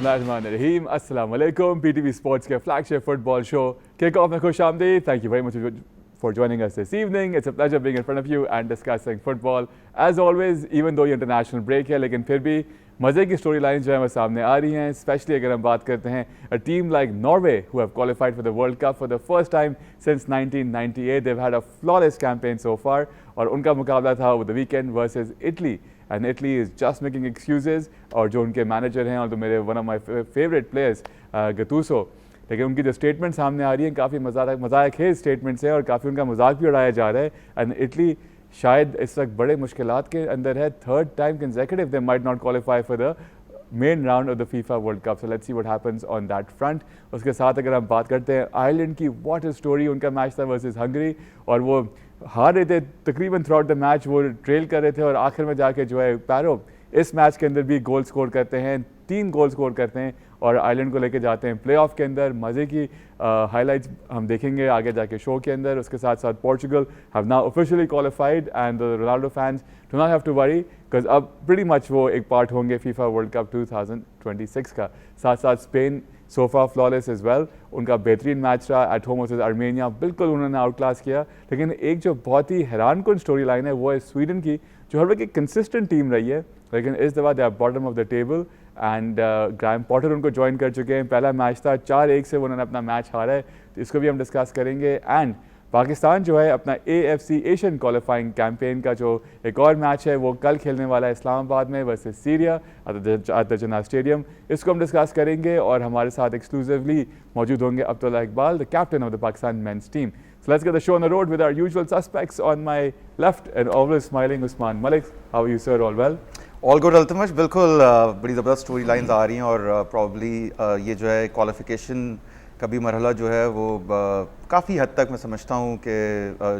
बिस्मिल्लाहिर्रहमानिर्रहीम, अस्सलाम वालेकुम। PTV Sports के flagship football show kick-off में खुश आमदीद. Thank you very much for joining us this evening. It's a pleasure being in front of you and discussing football. As always, even though ये international break है, लेकिन फिर भी मज़े की स्टोरी लाइन जो है वो सामने आ रही हैं. स्पेशली अगर हम बात करते हैं a team like Norway who have qualified for the World Cup for the first time since 1998. They've had a flawless campaign so far और उनका मुकाबला था over the weekend versus Italy. And Italy is just making excuses. और जो उनके manager हैं और तो मेरे one of my favorite players Gattuso, लेकिन उनकी जो स्टेटमेंट सामने आ रही हैं काफ़ी मज़ाक खेज स्टेटमेंट्स हैं और काफ़ी उनका मजाक भी उड़ाया जा रहा है. एंड इटली शायद इस वक्त बड़े मुश्किलात के अंदर है. Third time consecutive they might not qualify for the main round of the FIFA world cup. So let's see what happens on that front. उसके साथ अगर हम बात करते हैं आयरलैंड की, व्हाट इज स्टोरी. उनका मैच था वर्सेस हंगरी और वो हार रहे थे तकरीबन थ्रू आउट द मैच. वो ट्रेल कर रहे थे और आखिर में जाके जो है पैरो इस मैच के अंदर भी गोल स्कोर करते हैं, 3 गोल स्कोर करते हैं और आयरलैंड को लेके जाते हैं प्लेऑफ के अंदर. मज़े की हाइलाइट्स हम देखेंगे आगे जाके शो के अंदर. उसके साथ साथ Portugal have now officially qualified and the Ronaldo fans do not have to worry because अब प्रीटी मच वो एक पार्ट होंगे फीफा वर्ल्ड कप 2026 का. साथ साथ Spain so far flawless as well. उनका बेहतरीन मैच रहा एट होम वर्सेस आर्मेनिया. बिल्कुल उन्होंने आउट क्लास किया. लेकिन एक जो बहुत ही हैरान कुन स्टोरी लाइन है वो है स्वीडन की, जो हर वक्त एक कंसिस्टेंट टीम रही है लेकिन इस दफ़ा they are bottom of the table. And Graham Potter उनको ज्वाइन कर चुके हैं. पहला मैच था 4-1 से उन्होंने अपना मैच हारा है, तो इसको भी हम डिस्कस करेंगे. एंड पाकिस्तान जो है अपना AFC एशियन क्वालिफाइंग कैंपेन का जो एक और मैच है वो कल खेलने वाला है इस्लामाबाद में वर्सेस सीरिया एट द जना स्टेडियम. इसको हम डिस्कस करेंगे और हमारे साथ एक्सक्लूसिवली मौजूद होंगे Abdullah Iqbal, the captain of the Pakistan men's team. So let's get the show on the road with our usual suspects. On my left and always smiling Usman Malik. How are you sir? All well? All good Altamash. बिल्कुल बड़ी ज़बरदस्त story lines आ रही हैं और probably ये जो है qualification का भी मरहला जो है वो काफ़ी हद तक मैं समझता हूँ कि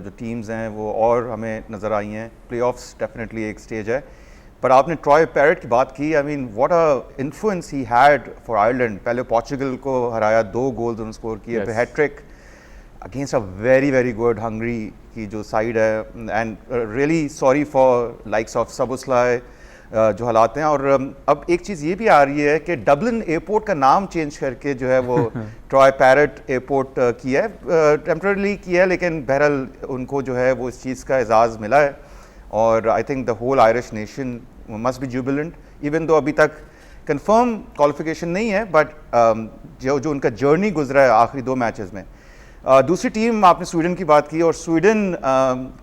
जो टीम्स हैं वो और हमें नज़र आई हैं. प्लेऑफ्स डेफिनेटली एक स्टेज है. पर आपने ट्रॉय पैरेट की बात की. I mean what a influence he had for Ireland. पहले पोर्चुगल को हराया, 2 गोल्स उन्होंने स्कोर किए, फिर hat-trick against a very good Hungary की जो साइड है. And really sorry for likes of Szoboszlai जो हालात हैं. और अब एक चीज़ ये भी आ रही है कि डबलिन एयरपोर्ट का नाम चेंज करके जो है वो ट्रॉय पैरेट एयरपोर्ट किया है, टेम्पररीली किया है, लेकिन बहरहाल उनको जो है वो इस चीज़ का एजाज़ मिला है. और I think the whole Irish nation must be jubilant even though अभी तक कंफर्म क्वालिफिकेशन नहीं है. बट जो उनका जर्नी गुजरा है आखिरी 2 मैचेस में. दूसरी टीम आपने स्वीडन की बात की और स्वीडन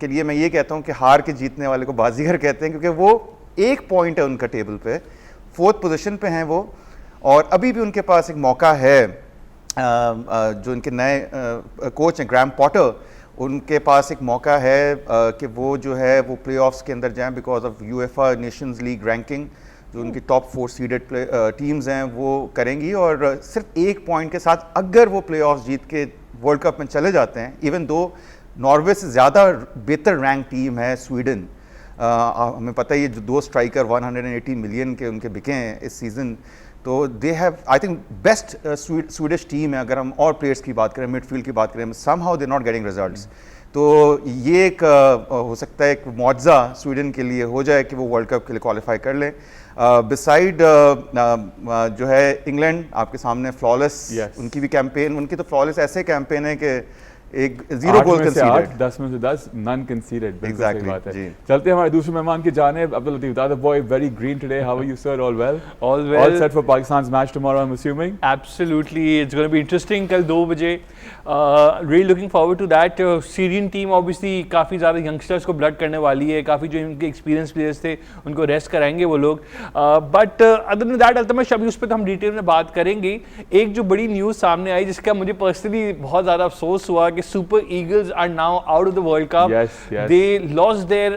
के लिए मैं ये कहता हूँ कि हार के जीतने वाले को बाजीगर कहते हैं, क्योंकि वो 1 पॉइंट है उनका टेबल पे, 4th पोजीशन पे हैं वो. और अभी भी उनके पास एक मौका है. जो उनके नए कोच हैं ग्राहम पॉटर, उनके पास एक मौका है कि वो जो है वो प्लेऑफ्स के अंदर जाएं because of UEFA Nations league ranking. जो उनकी टॉप 4 सीडेड टीम्स हैं वो करेंगी और सिर्फ 1 पॉइंट के साथ अगर वो प्लेऑफ्स जीत के वर्ल्ड कप में चले जाते हैं, इवन दो नॉर्वे से ज़्यादा बेहतर रैंक टीम है स्वीडन. हमें पता ही है जो 2 स्ट्राइकर 180 मिलियन के उनके बिके हैं इस सीज़न. तो they have I think best Swedish team है. अगर हम और प्लेयर्स की बात करें, मिडफील्ड की बात करें, somehow they not getting results. तो ये एक हो सकता है एक मुआवजा स्वीडन के लिए हो जाए कि वो वर्ल्ड कप के लिए क्वालिफाई कर लें. बिसाइड जो है इंग्लैंड आपके सामने फ्लॉलेस. उनकी भी कैंपेन, उनकी तो फ्लॉलेस ऐसे कैंपेन है कि एक 0 गोल कंसीडर्ड, 10 में से 10 नन कंसीडर्ड. एग्जैक्टली बात है. चलते हैं हमारे दूसरे मेहमान की जानिब. Abdul Latif the boy very green today. How are you sir? All well? All set for पाकिस्तान's match tomorrow I'm assuming? Absolutely, it's going to be interesting. कल 2 बजे really looking forward to that. Syrian team obviously काफ़ी ज़्यादा youngsters को blood करने वाली है. काफ़ी जो इनके एक्सपीरियंस प्लेयर्स थे उनको रेस्ट कराएंगे वो लोग. But other than that Altamash, अभी उस पर तो हम डिटेल में बात करेंगे. एक जो बड़ी न्यूज़ सामने आई जिसका मुझे पर्सनली बहुत ज़्यादा अफसोस हुआ कि Super Eagles are now out of the World Cup. Yes. They lost their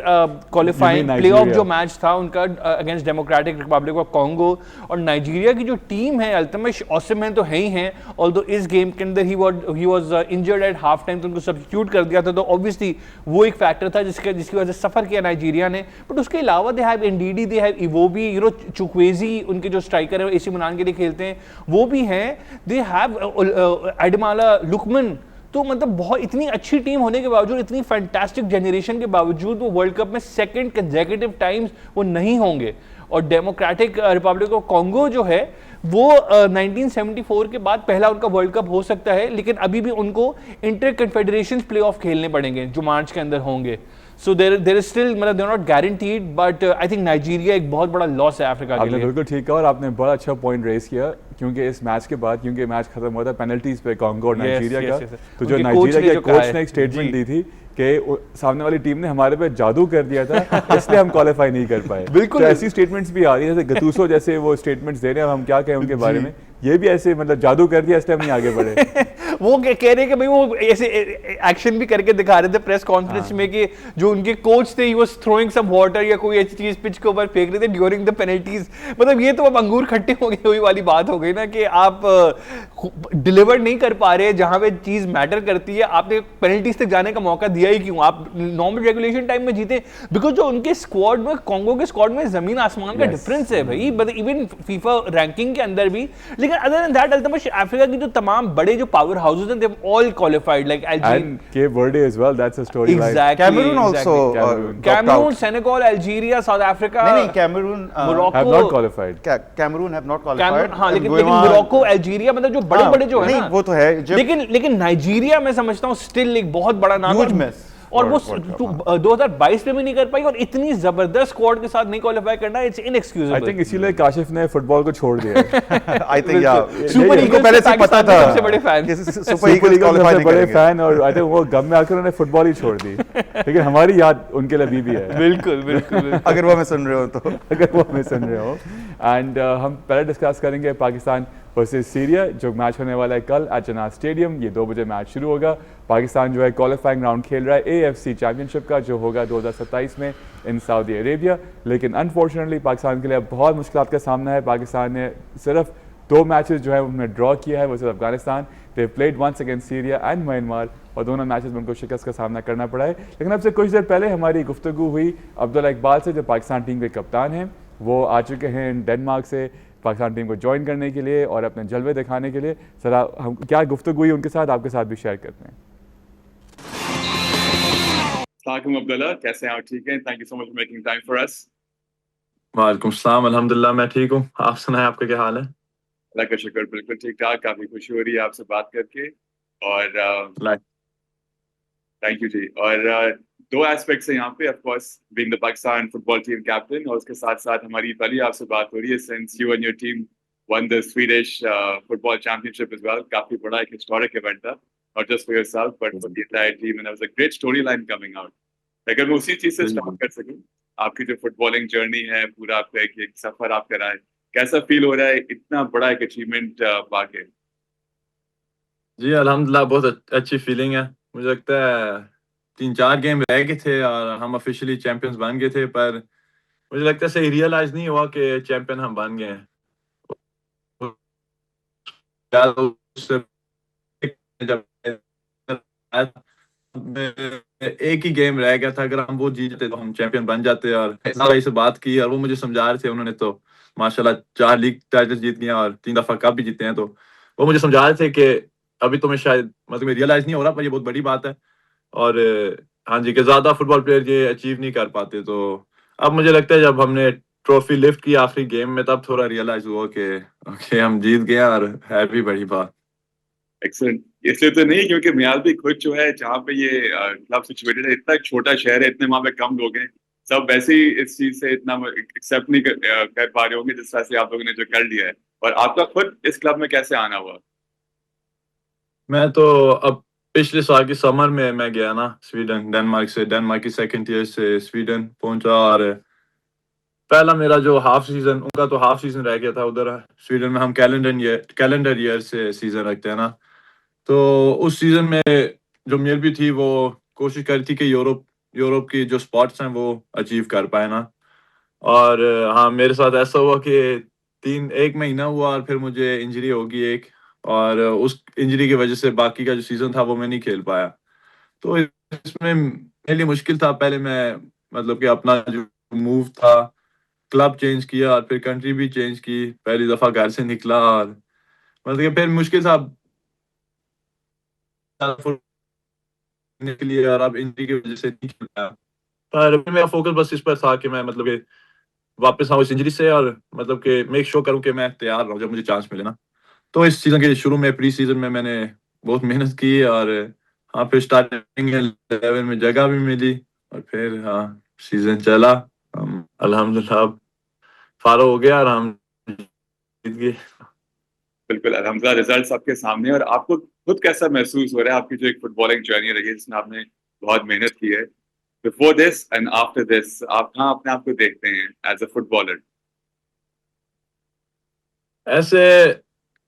qualifying playoff जो मैच था उनका against Democratic Republic of Congo. और नाइजीरिया की जो टीम है अल्तमश, ऑसिमहन तो है ही हैं, although इस गेम के अंदर he was injured at half time, तो उनको सब्स्टिट्यूट कर दिया था. तो ऑब्वियसली वो एक फैक्टर था जिसकी वजह से सफ़र किया नाइजीरिया ने. बट उसके अलावा they have Ndidi, they have Iwobi, Chukwueze उनके जो स्ट्राइकर है AC मिलान के लिए खेलते हैं वो भी हैं. They have Ademola Lookman. तो मतलब बहुत इतनी अच्छी टीम होने के बावजूद, इतनी फैंटास्टिक जनरेशन के बावजूद वो वर्ल्ड कप में 2nd कंसेक्यूटिव टाइम्स वो नहीं होंगे. और डेमोक्रेटिक रिपब्लिक ऑफ कॉन्गो जो है वो 1974 के बाद पहला उनका वर्ल्ड कप हो सकता है, लेकिन अभी भी उनको इंटर कन्फेडरेशन प्लेऑफ खेलने पड़ेंगे जो मार्च के अंदर होंगे। सो देर इज स्टिल, मतलब they are not guaranteed, but I think Nigeria एक बहुत बड़ा लॉस है अफ्रीका के आपने लिए। बिल्कुल ठीक कहा और आपने बड़ा अच्छा पॉइंट रेस किया, क्योंकि इस मैच के बाद, क्योंकि मैच खत्म हुआ था पेनल्टीज पे कॉन्गो और नाइजीरिया का, तो जो नाइजीरिया के कोच ने एक स्टेटमेंट दी थी कि सामने वाली टीम ने हमारे पे जादू कर दिया था इसलिए हम क्वालिफाई नहीं कर पाए। बिल्कुल तो ऐसी स्टेटमेंट्स भी आ रही है, जैसे गतूसो जैसे वो स्टेटमेंट्स दे रहे हैं, हम क्या कहें उनके बारे में, ये भी ऐसे मतलब जादू कर दिया इसलिए हम नहीं आगे बढ़े। वो कह रहे कि भाई वो ऐसे एक्शन भी करके दिखा रहे थे प्रेस कॉन्फ्रेंस में कि जो उनके कोच थे, he was throwing some water या कोई ऐसी चीज पिच के ऊपर फेंक रहे थे ड्यूरिंग द पेनल्टीज। मतलब ये तो अब अंगूर खट्टे हो गए हुई वाली बात हो गई ना, कि आप डिलीवर नहीं कर पा रहे जहां पे चीज मैटर करती है, आपने पेनल्टीज तक जाने का मौका दिया ही क्यों? आप नॉर्मल रेगुलेशन टाइम में जीते, बिकॉज जो उनके स्क्वाड में, कांगो के स्क्वाड में जमीन आसमान का डिफरेंस है भाई, बट इवन फीफा रैंकिंग के अंदर भी। लेकिन other than that Altamash Africa की जो तमाम बड़े जो पावर हाउसेस हैं, they have all qualified, like and Cape Verde as well, that's a story line. Exactly. Cameroon also Cameroon, Senegal, Algeria, South Africa. नहीं, Cameroon Morocco have not qualified. Cameroon have not qualified. हाँ, लेकिन Morocco, Algeria, मतलब जो बड़े-बड़े जो है नहीं, ना, वो तो है। लेकिन नाइजीरिया मैं समझता हूँ स्टिल एक बहुत बड़ा नाम है, और वो 2022 में भी नहीं कर पाई, और इतनी जबरदस्त स्क्वाड के साथ नहीं क्वालिफाई करना, इट्स इनएक्सक्यूजेबल। आई थिंक इसीलिए काशिफ ने फुटबॉल को छोड़ दिया। आई थिंक या सुपर ईगल्स पहले से पता था, सबसे बड़े फैन, सुपर ईगल्स क्वालिफाई नहीं बड़े करेंगे। फैन, और आई थिंक वो गम में आकर उन्होंने फुटबॉल ही छोड़ दी, लेकिन हमारी याद उनके लिए अभी भी है। बिल्कुल बिल्कुल। अगर वो हमें सुन रहे हो तो अगर वो हमें सुन रहे हो। एंड हम पहले डिस्कस करेंगे पाकिस्तान वर्सेस सीरिया, जो मैच होने वाला है कल एट जनाह स्टेडियम। ये 2 बजे मैच शुरू होगा। पाकिस्तान जो है क्वालिफाइंग राउंड खेल रहा है AFC चैंपियनशिप का, जो होगा 2027 में इन सऊदी अरेबिया। लेकिन अनफॉर्चुनेटली पाकिस्तान के लिए अब बहुत मुश्किलात का सामना है। पाकिस्तान ने सिर्फ 2 मैचेस जो है उन्होंने ड्रॉ किया है, वो सिर्फ Afghanistan, they played once against Syria and Myanmar, और दोनों मैचेस में उनको शिकस्त का सामना करना पड़ा है। लेकिन अब से कुछ देर पहले हमारी गुफ्तगू हुई अब्दुल्ला इकबाल से, जो पाकिस्तान टीम के कप्तान हैं। वो आ चुके हैं डेनमार्क से पाकिस्तान टीम को ज्वाइन करने के लिए और अपने जलवे दिखाने के लिए। सर हम क्या गुफ्तगू हुई उनके साथ, आपके साथ भी शेयर करते हैं। अब्दुल्ला, कैसे हैं आप? ठीक हैं? Thank you so much for making time for us. वालेकुम सलाम, अल्हम्दुलिल्लाह मैं ठीक हूँ। आप सुनाएं, आपका क्या हाल है? अल्लाह का शुक्र, बिल्कुल ठीक ठाक। काफी खुशी हो रही है आपसे बात करके, और थैंक यू जी। और 2 एस्पेक्ट्स हैं यहाँ पे, of course being the Pakistan football team captain, और उसके साथ साथ हमारी पहली आपसे बात हो रही है since you and your team won the Swedish football championship as well. काफी बड़ा एक हिस्टोरिक इवेंट था, not just for yourself but for the entire team, and there was a great story line coming out. अगर मैं उसी चीज से start कर सकूं, आपकी जो फुटबॉलिंग जर्नी है, पूरा आपका एक सफर आपका रहा है, कैसा फील हो रहा है इतना बड़ा एक अचीवमेंट पाके? जी अल्हम्दुलिल्लाह बहुत अच्छी फीलिंग है। मुझे लगता है 3-4 गेम रह गए थे और हम ऑफिशियली चैंपियंस बन गए थे, पर मुझे लगता है सही रियलाइज नहीं हुआ कि चैंपियन हम बन गए हैं। जब एक ही गेम रह गया था, अगर हम वो जीतते तो हम चैंपियन बन जाते। और भाई से बात की और वो मुझे समझा रहे थे, उन्होंने तो माशाल्लाह 4 लीग टाइटल्स जीत गए और 3 दफा कप भी जीते हैं। तो वो मुझे समझा रहे थे कि अभी तुम्हें शायद मतलब रियलाइज नहीं हो रहा, पर ये बहुत बड़ी बात है। और हाँ जी, कि ज्यादा फुटबॉल प्लेयर ये अचीव नहीं कर पाते। तो अब मुझे लगता है जब हमने ट्रॉफी लिफ्ट की आखिरी गेम में, तब थोड़ा रियलाइज हुआ कि ओके हम जीत गए, और है भी बड़ी बात। एक्सीलेंट। इसलिए तो नहीं क्योंकि मियाल भी खुद जो है जहाँ पे ये क्लब सिचुएटेड है, इतना छोटा शहर है, इतने वहाँ पे कम लोग हैं, सब वैसे ही इस चीज से इतना एक्सेप्ट नहीं कर पा रहे होंगे जिस तरह से आप लोगों ने जो कर लिया है। और आपका खुद इस क्लब में कैसे आना हुआ? मैं तो अब पिछले साल की समर में मैं गया ना स्वीडन, डेनमार्क की सेकंड ईयर से स्वीडन पहुंचा। और पहला मेरा जो हाफ सीजन, उनका तो हाफ सीजन रह गया था उधर स्वीडन में। हम कैलेंडर ईयर से सीजन रखते हैं ना, तो उस सीजन में जो मेरी भी थी वो कोशिश कर रही थी कि यूरोप की जो स्पॉट्स हैं वो अचीव कर पाए ना। और हाँ, मेरे साथ ऐसा हुआ कि 1 महीना हुआ और फिर मुझे इंजरी होगी एक, और उस इंजरी की वजह से बाकी का जो सीजन था वो मैं नहीं खेल पाया। तो इसमें मेरे लिए मुश्किल था। पहले मैं मतलब कि अपना जो मूव था, क्लब चेंज किया और फिर कंट्री भी चेंज की, पहली दफा घर से निकला, और मतलब कि फिर मुश्किल था के लिए, और अब इंजरी की वजह से नहीं खेल पाया। पर मेरा फोकस बस इस पर था कि मैं मतलब कि वापस आऊँ इस इंजरी से और मतलब कि मेक श्योर करूँ कि मैं तैयार रहूँ जब मुझे चांस मिले ना। तो इस सीज़न के शुरू में प्री सीज़न में मैंने बहुत मेहनत की और हाँ, फिर स्टार्टिंग 11 में जगह भी मिली और फिर हाँ, सीज़न चला। हम अल्हम्दुलिल्लाह अब फारो हो गया और हम जीत गए। बिल्कुल अल्हम्दुलिल्लाह रिजल्ट्स आपके सामने हैं। और आपको खुद कैसा महसूस हो रहा है आपकी जो एक फुटबॉलिंग जर्नी रही है जिसमें आपने बहुत मेहनत की है, before this and after this आप कहाँ अपने आप को देखते हैं एज अ फुटबॉलर? ऐसे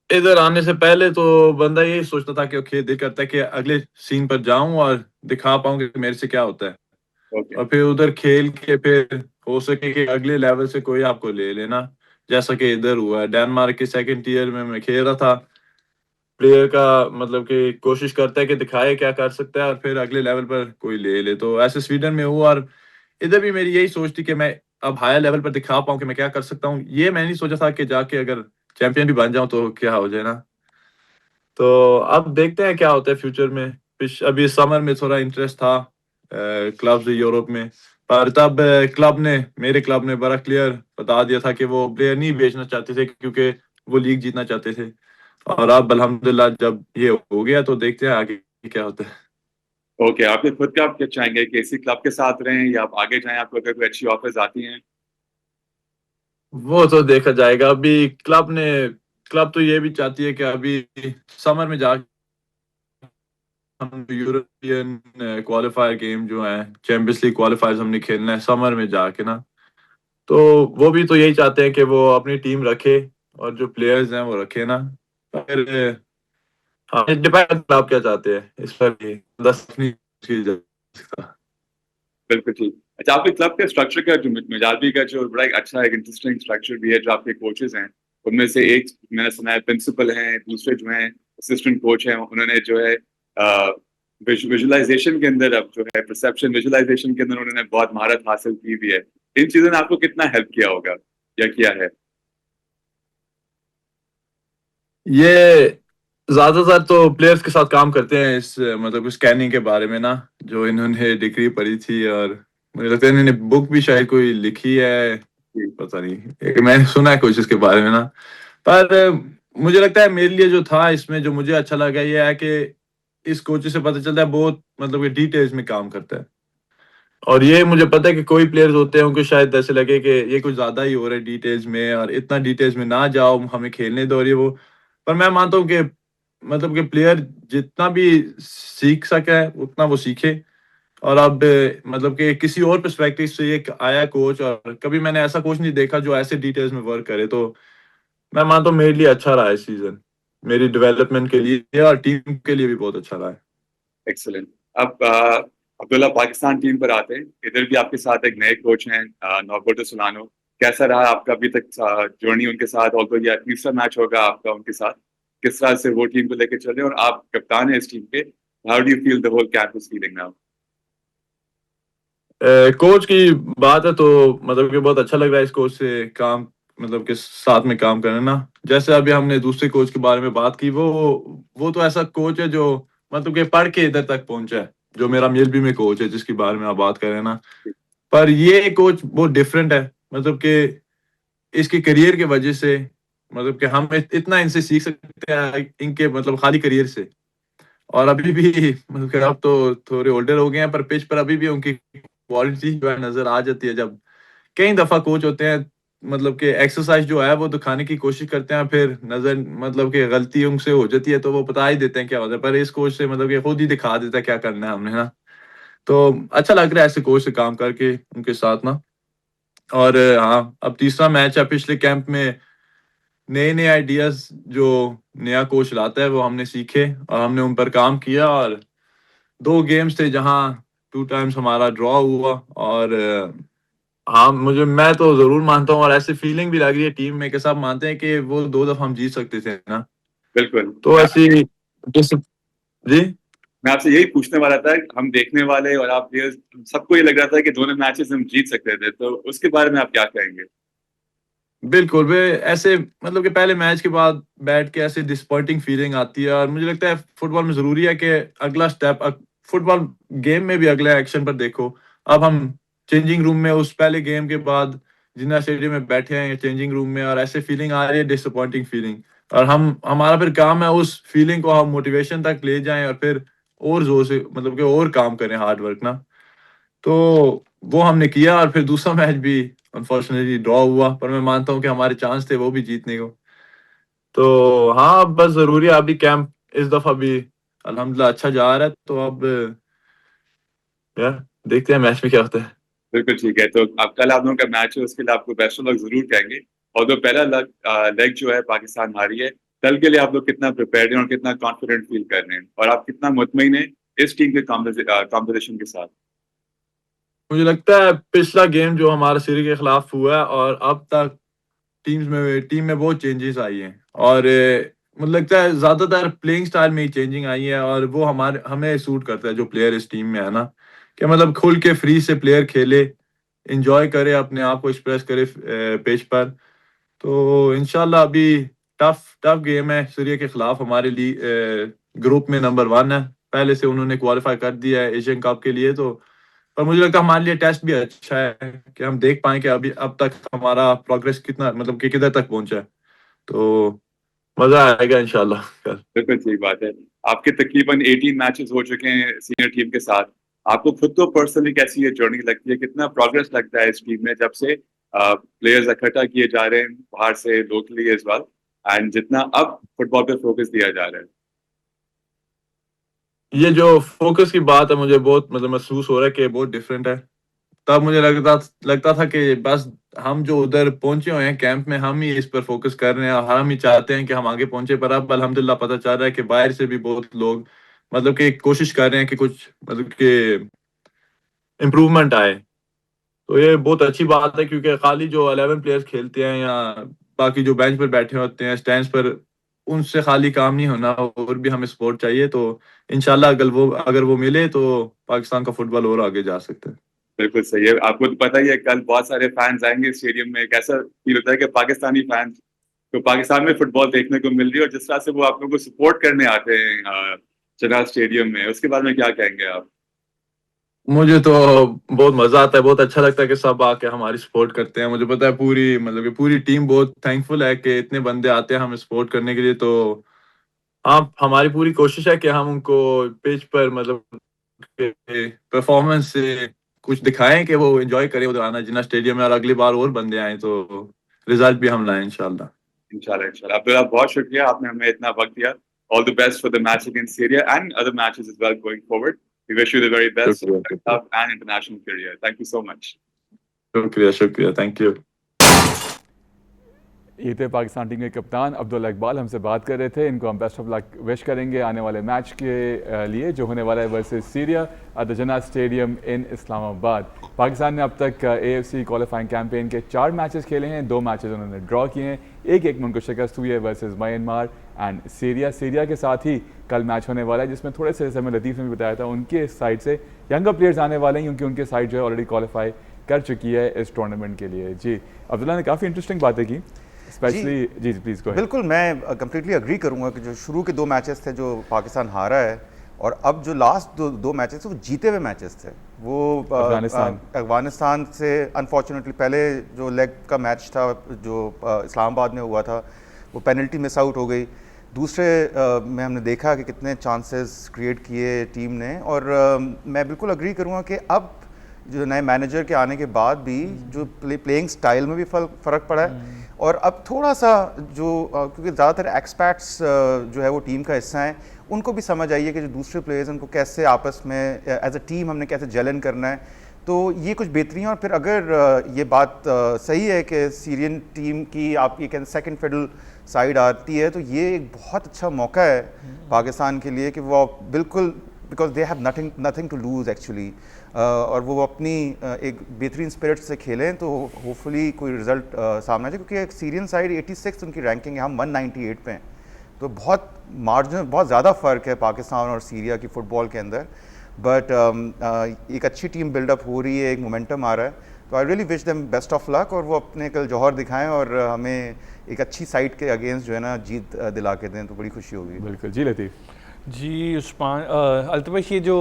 इधर आने से पहले तो बंदा यही सोचता था कि ओके दिल करता है कि अगले सीन पर जाऊं और दिखा पाऊं कि मेरे से क्या होता है ओके। और फिर उधर खेल के फिर हो सके कि अगले लेवल से कोई आपको ले लेना, जैसा कि इधर हुआ है। डेनमार्क के सेकंड ईयर में मैं खेल रहा था। प्लेयर का मतलब कि कोशिश करता है कि दिखाए क्या कर सकता है और फिर अगले लेवल पर कोई ले ले। तो ऐसे स्वीडन में हुआ और इधर भी मेरी यही सोच थी कि मैं अब हायर लेवल पर दिखा पाऊं कि मैं क्या कर सकता हूँ। ये मैं नहीं सोचा था कि जाके अगर चैंपियन भी बन जाऊं तो क्या हो जाए ना। तो अब देखते हैं क्या होता है फ्यूचर में। अभी समर में थोड़ा इंटरेस्ट था क्लब्स यूरोप में, पर तब मेरे क्लब ने बड़ा क्लियर बता दिया था कि वो प्लेयर नहीं बेचना चाहते थे क्योंकि वो लीग जीतना चाहते थे। और अब अल्हम्दुलिल्लाह जब ये हो गया तो देखते हैं आगे क्या होता है। ओके, आपके खुद का आप क्या चाहेंगे कि इसी क्लब के साथ रहें या आप आगे जाएं, आपको अगर कोई अच्छी ऑफर्स आती हैं? वो तो देखा जाएगा। अभी क्लब तो ये भी चाहती है कि अभी समर में जाके हम यूरोपियन क्वालिफायर गेम जो है चैंपियंस लीग क्वालिफायर्स हमने खेलना है समर में जाके ना। तो वो भी तो यही चाहते हैं कि वो अपनी टीम रखे और जो प्लेयर्स हैं वो रखे ना। फिर हाँ, डिपेंड करता है आप क्या चाहते हैं इस पर भी 10 अपनी चीज है। बिल्कुल ठीक। अच्छा, आपके क्लब के स्ट्रक्चर का जो मिजाजी का जो बड़ा एक अच्छा एक इंटरेस्टिंग स्ट्रक्चर भी है, जो आपके कोचेस हैं उनमें से एक मैंने सुना है प्रिंसिपल हैं, दूसरे जो हैं असिस्टेंट कोच हैं, उन्होंने जो है विजुअलाइजेशन के अंदर अब जो है परसेप्शन विजुअलाइजेशन के अंदर उन्होंने बहुत महारत हासिल की भी है। इन चीजों ने आपको कितना हेल्प किया होगा या किया है? ये ज्यादातर तो प्लेयर्स के साथ काम करते हैं इस मतलब स्कैनिंग के बारे में ना, जो इन्होंने डिग्री पढ़ी थी और मुझे लगता है इन्होंने बुक भी शायद कोई लिखी है। जी। पता नहीं, मैंने सुना है कुछ इसके बारे में ना। पर मुझे लगता है मेरे लिए जो था इसमें जो मुझे अच्छा लगा ये है कि इस कोच से पता चलता है बहुत मतलब कि डिटेल्स में काम करता है। और ये मुझे पता है कि कोई प्लेयर्स होते हैं उनको शायद ऐसे लगे कि ये कुछ ज्यादा ही हो रहा है डिटेल्स में और इतना डिटेल्स में ना जाओ, हमें खेलने दो और ये वो। पर मैं मानता हूँ कि मतलब कि प्लेयर जितना भी सीख सके उतना वो सीखे। और अब मतलब कि किसी और पर्सपेक्टिव से एक आया कोच और कभी मैंने ऐसा कोच नहीं देखा जो ऐसे डिटेल्स में वर्क करे। तो मैं मानता हूँ मेरे लिए अच्छा रहा है सीजन, मेरी डेवलपमेंट के लिए और टीम के लिए भी बहुत अच्छा रहा है। एक्सलेंट। अब अब्दुल्ला पाकिस्तान टीम पर आते हैं। इधर भी आपके साथ एक नए कोच हैं, नॉर्बर्टो सोलानो। कैसा रहा आपका अभी तक जर्नी उनके साथ? ऑल्दो ये तीसरा मैच होगा आपका उनके साथ। किस तरह से वो टीम को लेकर चल रहे हैं और आप कप्तान हैं इस टीम के? How do you feel the whole camp is feeling now? Coach की बात है तो मतलब कि बहुत अच्छा लग रहा है इस कोच से काम मतलब के साथ में काम करना ना। जैसे अभी हमने दूसरे कोच के बारे में बात की, वो तो ऐसा कोच है जो मतलब कि पढ़ के इधर तक पहुंचा है, जो मेरा मिलबी में कोच है जिसके बारे में आप बात कर रहे हैं ना। पर ये कोच बहुत डिफरेंट है, मतलब कि इसके करियर के वजह से मतलब कि हम इतना इनसे सीख सकते हैं इनके मतलब खाली करियर से। और अभी भी मतलब कि अब तो थोड़े ओल्डर हो गए हैं पर पिच पर अभी भी उनकी क्वालिटी जो है नजर आ जाती है। जब कई दफा कोच होते हैं मतलब कि एक्सरसाइज जो है वो दिखाने की कोशिश करते हैं, फिर नजर मतलब कि गलती उनसे हो जाती है तो वो बता ही देते हैं क्या होता है। पर इस कोच से मतलब कि खुद ही दिखा देता है क्या करना है हमने ना। तो अच्छा लग रहा है ऐसे कोच से काम करके उनके साथ ना। और हाँ, अब तीसरा मैच है पिछले कैंप में। नए नए आइडियाज जो नया कोच लाता है वो हमने सीखे और हमने उन पर काम किया। और 2 गेम्स थे जहाँ 2 टाइम्स हमारा ड्रॉ हुआ। और हाँ, मैं तो जरूर मानता हूँ और ऐसी फीलिंग भी लग रही है टीम में कि सब मानते हैं कि वो 2 दफा हम जीत सकते थे ना। बिल्कुल। तो ऐसी जिस जी। मैं आपसे यही पूछने वाला था। हम देखने वाले और आप players, सबको ये लग रहा था कि दोनों मैचेस हम जीत सकते थे, तो उसके बारे में आप क्या कहेंगे? बिल्कुल वे ऐसे मतलब कि पहले मैच के बाद बैठ के ऐसे डिसअपॉइंटिंग फीलिंग आती है। और मुझे लगता है फुटबॉल में जरूरी है कि अगला स्टेप फुटबॉल गेम में भी अगले एक्शन पर देखो। अब हम चेंजिंग रूम में उस पहले गेम के बाद जिन्ना स्टेडियम में बैठे हैं या चेंजिंग रूम में, और ऐसे फीलिंग आ रही है, डिसअपॉइंटिंग फीलिंग। और हमारा फिर काम है उस फीलिंग को हम मोटिवेशन तक ले जाएं और फिर और जोर से मतलब कि और काम करें, हार्ड वर्क ना। तो वो हमने किया, और फिर दूसरा मैच भी अनफॉर्चुनेटली ड्रॉ हुआ, पर मैं मानता हूँ कि हमारे चांस थे वो भी जीतने को। तो हाँ, अब बस जरूरी है, अभी कैंप इस दफा भी अल्हम्दुलिल्लाह अच्छा जा रहा है, तो अब यार देखते हैं मैच में क्या होता है। बिल्कुल ठीक है। तो अब कल आप लोगों का मैच है, उसके लिए आपको बेस्ट ऑफ लक जरूर कहेंगे। और जो पहला लेग जो है पाकिस्तान हारी है, कल के लिए आप लोग कितना प्रिपेयर्ड हैं और कितना कॉन्फिडेंट फील कर रहे हैं, और आप कितना मुतमईन हैं इस टीम के कॉम्पिटिशन के साथ? मुझे लगता है पिछला गेम जो हमारा सीरी के खिलाफ हुआ है, और अब तक टीम में बहुत चेंजेस आई हैं, और मुझे लगता है ज्यादातर प्लेइंग स्टाइल में ही चेंजिंग आई है, और वो हमें सूट करता है जो प्लेयर इस टीम में है ना, कि मतलब खुल के फ्री से प्लेयर खेले, इंजॉय करे, अपने आप को एक्सप्रेस करे पिच पर। तो इंशाल्लाह अभी टफ टफ गेम है सीरिया के खिलाफ, हमारे लिए ग्रुप में नंबर 1 है, पहले से उन्होंने क्वालिफाई कर दिया है एशियन कप के लिए। तो पर मुझे लगता है हमारे लिए टेस्ट भी अच्छा है कि हम देख पाए कि अभी अब तक हमारा प्रोग्रेस कितना, मतलब कि किधर तक पहुंचा है। तो मजा आएगा इंशाल्लाह कल। बिल्कुल ठीक बात है। आपके तकरीबन 18 मैचेस हो चुके हैं सीनियर टीम के साथ। आपको खुद को पर्सनली कैसी ये जर्नी लगती है, कितना प्रोग्रेस लगता है इस टीम में जब से प्लेयर्स इकट्ठा किए जा रहे हैं बाहर से, लोकली एज वेल, एंड जितना अब फुटबॉल पे फोकस दिया जा रहा है? ये जो फोकस की बात है, मुझे बहुत मतलब महसूस हो रहा है कि बहुत डिफरेंट है। तब मुझे लगता था कि बस हम जो उधर पहुंचे हुए हैं कैंप में, हम ही इस पर फोकस कर रहे हैं और हम ही चाहते हैं कि हम आगे पहुंचे। पर अब अल्हम्दुलिल्लाह पता चल रहा है कि बाहर से भी बहुत लोग मतलब कि कोशिश कर रहे हैं कि कुछ मतलब कि इम्प्रूवमेंट आए। तो ये बहुत अच्छी बात है, क्योंकि खाली जो 11 प्लेयर्स खेलते हैं या बाकी जो बेंच पर बैठे होते हैं स्टैंड्स पर, उनसे खाली काम नहीं होना, और भी हमें सपोर्ट चाहिए। तो इंशाल्लाह अगर वो मिले तो पाकिस्तान का फुटबॉल और आगे जा सकता है। बिल्कुल सही है। आपको तो पता ही है कल बहुत सारे फैंस आएंगे स्टेडियम में। कैसा फील होता है कि पाकिस्तानी फैंस तो पाकिस्तान में फुटबॉल देखने को मिल रही है, और जिस तरह से वो आप लोगों को सपोर्ट करने आते हैं चनाज स्टेडियम में, उसके बारे में क्या कहेंगे आप? मुझे तो बहुत मजा आता है, बहुत अच्छा लगता है कि सब आके हमारी सपोर्ट करते हैं। मुझे पता है पूरी मतलब कि पूरी टीम बहुत थैंकफुल है कि इतने बंदे आते हैं हमें सपोर्ट करने के लिए। तो हाँ, हमारी पूरी कोशिश है कि हम उनको पिच पर मतलब परफॉर्मेंस से कुछ दिखाएं कि वो एंजॉय करें उधर आना जिन्ना स्टेडियम में, और अगली बार और बंदे आए तो रिजल्ट भी हम लाएं इंशाल्लाह। इंशाल्लाह इंशाल्लाह। अब्दुल्ला, बहुत शुक्रिया, आपने हमें इतना वक्त दिया। All the best for the match against Syria and other matches as well going forward. We wish you the very best शुक्रिया and international career. Thank you so much. शुक्रिया शुक्रिया, थैंक यू। ये थे पाकिस्तान टीम के कप्तान अब्दुल्ला इकबाल, हमसे बात कर रहे थे। इनको हम बेस्ट ऑफ लक विश करेंगे आने वाले मैच के लिए जो होने वाला है versus Syria at the Jinnah stadium इन इस्लामाबाद। पाकिस्तान ने अब तक AFC क्वालिफाइंग कैंपेन के 4 मैचेस खेले हैं, 2 मैचेस उन्होंने ड्रॉ किए हैं, एक में उनको शिकस्त हुई है वर्सेस म्यांमार एंड सीरिया के साथ ही कल मैच होने वाला है, जिसमें थोड़े से जैसे लतीफ़ ने भी बताया था उनके साइड से यंगर प्लेयर्स आने वाले हैं, क्योंकि उनके साइड जो है ऑलरेडी क्वालिफाई कर चुकी है इस टूर्नामेंट के लिए। जी अब्दुल्ला ने काफ़ी इंटरेस्टिंग बातें की, स्पेशली जी प्लीज़ गो अहेड। बिल्कुल, मैं कंप्लीटली अग्री करूंगा कि जो शुरू के 2 मैचेस थे जो पाकिस्तान हारा है, और अब जो लास्ट दो मैचेस थे वो जीते हुए मैचेस थे। वो अफगानिस्तान से अनफॉर्चुनेटली पहले जो लेग का मैच था जो इस्लामाबाद में हुआ था, वो पेनल्टी मिस आउट हो गई। दूसरे में हमने देखा कि कितने चांसेस क्रिएट किए टीम ने, और मैं बिल्कुल अग्री करूंगा कि अब जो नए मैनेजर के आने के बाद भी जो प्लेइंग स्टाइल में भी फ़र्क पड़ा है, और अब थोड़ा सा जो क्योंकि ज़्यादातर एक्सपैट्स जो है वो टीम का हिस्सा हैं, उनको भी समझ आई है कि जो दूसरे प्लेयर्स हैं उनको कैसे आपस में एज अ टीम हमने कैसे जेलन करना है। तो ये कुछ बेहतरी है। और फिर अगर ये बात सही है कि सीरियन टीम की आप ये कहें सेकंड फिडल साइड आती है, तो ये एक बहुत अच्छा मौका है पाकिस्तान के लिए कि वो बिल्कुल, because they have nothing to lose actually, और वो अपनी एक बेहतरीन स्पिरिट से खेलें तो होपफुली कोई रिजल्ट सामने आ जाए। क्योंकि एक सीरियन साइड 86 उनकी रैंकिंग है, हम 198 पे हैं, तो बहुत मार्जिन, बहुत ज़्यादा फ़र्क है पाकिस्तान और सीरिया की फ़ुटबॉल के अंदर। बट एक अच्छी टीम बिल्डअप हो रही है, एक मोमेंटम आ रहा है, तो I really wish them best of luck, और वो अपने कल जौहर दिखाएं और हमें एक अच्छी साइड के अगेंस्ट जो है ना जीत दिला के दें, तो बड़ी खुशी होगी। बिल्कुल जी लतीफ़। जी उस्मान, अल्तमश ये जो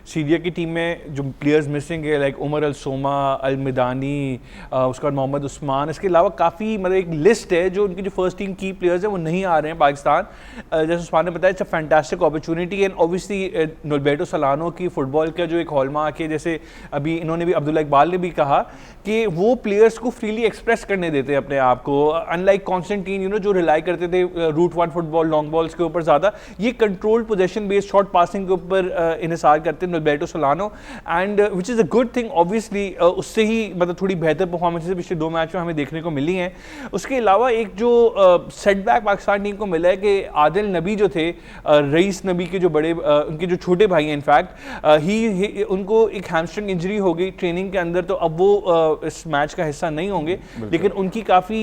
सीरिया की टीम में जो प्लेयर्स मिसिंग है लाइक उमर अल सोमा, अल मिदानी, उसके बाद मोहम्मद उस्मान, इसके अलावा काफ़ी मतलब एक लिस्ट है जो उनकी जो फर्स्ट टीम की प्लेयर्स हैं वो नहीं आ रहे हैं पाकिस्तान। जैसे उस्मान ने बताया, it's a fantastic opportunity and obviously Norberto Solano की फुटबॉल का जो एक हॉलमार्क है, जैसे अभी इन्होंने भी अब्दुल्ला इकबाल ने भी कहा कि वो प्लेयर्स को फ्रीली एक्सप्रेस करने देते हैं अपने आप को, अनलाइक कॉन्स्टेंटीन जो रिलाई करते थे route one football long balls के ऊपर ज़्यादा, ये controlled possession based short passing के ऊपर इन्हिसार करते हैं Nolberto Solano, and which is a good thing obviously. उससे ही मतलब थोड़ी बेहतर परफॉर्मेंसेज पिछले 2 मैच में हमें देखने को मिली हैं। उसके अलावा एक जो सेटबैक पाकिस्तान टीम को मिला है कि आदिल नबी जो थे, रईस नबी के जो बड़े उनके जो छोटे भाई हैं इनफैक्ट, ही उनको एक हैमस्ट्रिंग इंजरी हो गई ट्रेनिंग के अंदर, तो अब वो इस मैच का हिस्सा नहीं होंगे, लेकिन उनकी काफ़ी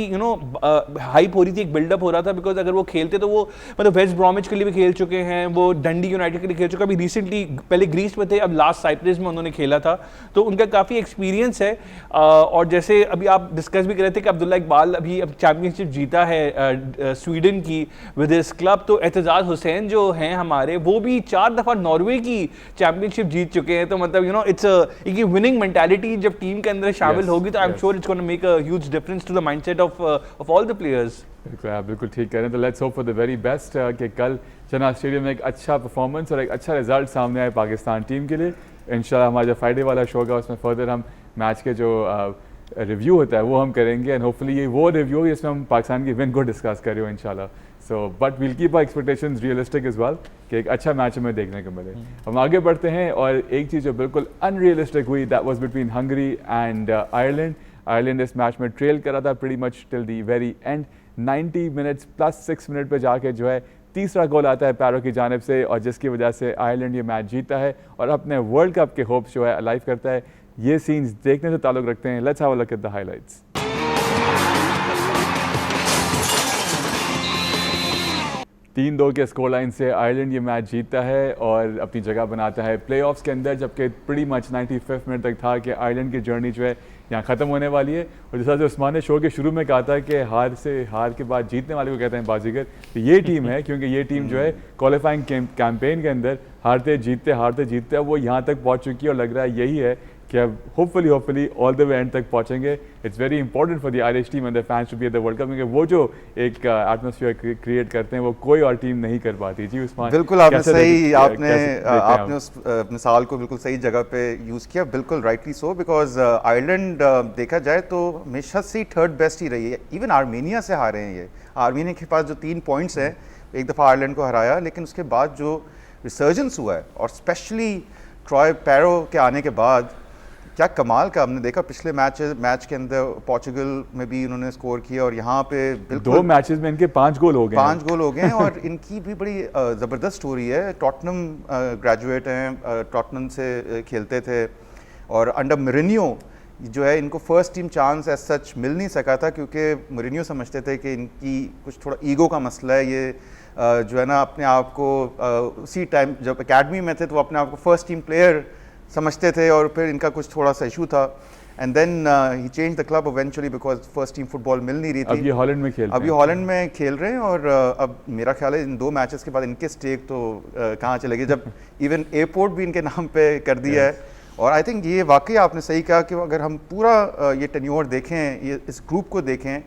हाइप हो रही थी, एक बिल्डअप हो रहा था, बिकॉज अगर वो खेलते तो वो मतलब वेस्ट ब्रॉमिच के लिए भी खेल चुके हैं, वो डंडी यूनाइटेड के लिए खेल चुके, अभी रिसेंटली पहले ग्रीस में थे, अब लास्ट साइप्रस में उन्होंने खेला था, तो उनका काफ़ी एक्सपीरियंस है। और जैसे अभी आप डिस्कस भी कर रहे थे कि अब्दुल्ला इकबाल अभी अब चैंपियनशिप जीता है स्वीडन की विद हिज क्लब, तो एतजाज हुसैन जो हैं हमारे, वो भी 4 दफ़ा नॉर्वे की चैंपियनशिप जीत चुके हैं, तो मतलब इट्स एक विनिंग मेंटालिटी जब टीम के अंदर शामिल होगी तो I am sure it's gonna make a huge difference to the mindset of all the players. बिल्कुल, आप बिल्कुल ठीक कह रहे हैं। तो let's hope for the very best कि कल जना स्टेडियम में एक अच्छा परफॉर्मेंस और एक अच्छा रिजल्ट सामने आए पाकिस्तान टीम के लिए। इंशाल्लाह हमारा जो फ्राइडे वाला शो होगा उसमें फर्दर हम मैच के जो रिव्यू होता है वो हम करेंगे, एंड होपफुली ये वो रिव्यू है जिसमें हम पाकिस्तान की विन को डिस्कस करें इंशाल्लाह। So but will keep our expectations realistic as well कि एक अच्छा मैच हमें देखने को मिले। हम आगे बढ़ते हैं, और एक चीज़ जो बिल्कुल अनरियलिस्टिक हुई, that was between Hungary and Ireland. Ireland इस मैच में ट्रेल करा था pretty much till the very and, 90 minutes plus 6 minute पे जाके जो है तीसरा गोल आता है पैरो की जानिब से, और जिसकी वजह से आयरलैंड ये मैच जीता है और अपने वर्ल्ड कप के होप्स जो है अलाइव करता है। ये सीन्स देखने से ताल्लुक़ रखते हैं। Let's have a look at the highlights. तीन 2 के स्कोर लाइन से आयरलैंड ये मैच जीतता है और अपनी जगह बनाता है प्लेऑफ्स के अंदर, जबकि प्रीटी मच 95 मिनट तक था कि आयरलैंड की जर्नी जो है यहाँ ख़त्म होने वाली है। और जैसा जो उस्मान ने शो के शुरू में कहा था कि हार के बाद जीतने वाले को कहते हैं बाजीगर, तो ये टीम है, क्योंकि ये टीम जो है क्वालिफाइंग कैंपेन के अंदर हारते जीतते वो यहाँ तक पहुँच चुकी है, और लग रहा है यही है कि अब hopefully all the way end तक पहुँचेंगे। It's very important for the Irish team and the fans to be at the world cup, क्योंकि वो जो एक एटमॉस्फेयर क्रिएट करते हैं वो कोई और टीम नहीं कर पाती। जी उस्मान, बिल्कुल आपने सही आपने उस मिसाल को बिल्कुल सही जगह पे यूज़ किया, बिल्कुल राइटली सो, बिकॉज आयरलैंड देखा जाए तो हमेशा से थर्ड बेस्ट ही रही है। इवन आर्मेनिया से हारे हैं ये, आर्मेनिया के पास जो 3 पॉइंट्स हैं, एक दफ़ा आयरलैंड को हराया, लेकिन उसके बाद जो रिसर्जेंस हुआ है, और स्पेशली ट्रॉय पैरो के आने के बाद क्या कमाल का हमने देखा। पिछले मैच के अंदर पोर्चुगल में भी उन्होंने स्कोर किया, और यहाँ पे बिल्कुल 2 मैचेस में इनके 5 गोल हो गए हैं और इनकी भी बड़ी ज़बरदस्त स्टोरी है। टॉटनम ग्रेजुएट हैं, टॉटनम से खेलते थे, और अंडर मोरिन्यो जो है इनको first team chance as such मिल नहीं सका था, क्योंकि मोरिन्यो समझते थे कि इनकी कुछ थोड़ा ईगो का मसला है। ये जो है ना अपने आप को उसी टाइम जब एकेडमी में थे तो अपने आप को फर्स्ट टीम प्लेयर समझते थे, और फिर इनका कुछ थोड़ा सा इशू था, and then he change the club eventually because first team football मिल नहीं रही थी। अब ये हॉलैंड में खेल रहे हैं, और अब मेरा ख्याल है इन 2 मैचेस के बाद इनके स्टेक तो कहाँ चले गए, जब इवन एयरपोर्ट भी इनके नाम पे कर दिया है। और आई थिंक ये वाकई आपने सही कहा कि अगर हम पूरा ये टेन्योर देखें, ये इस ग्रुप को देखें,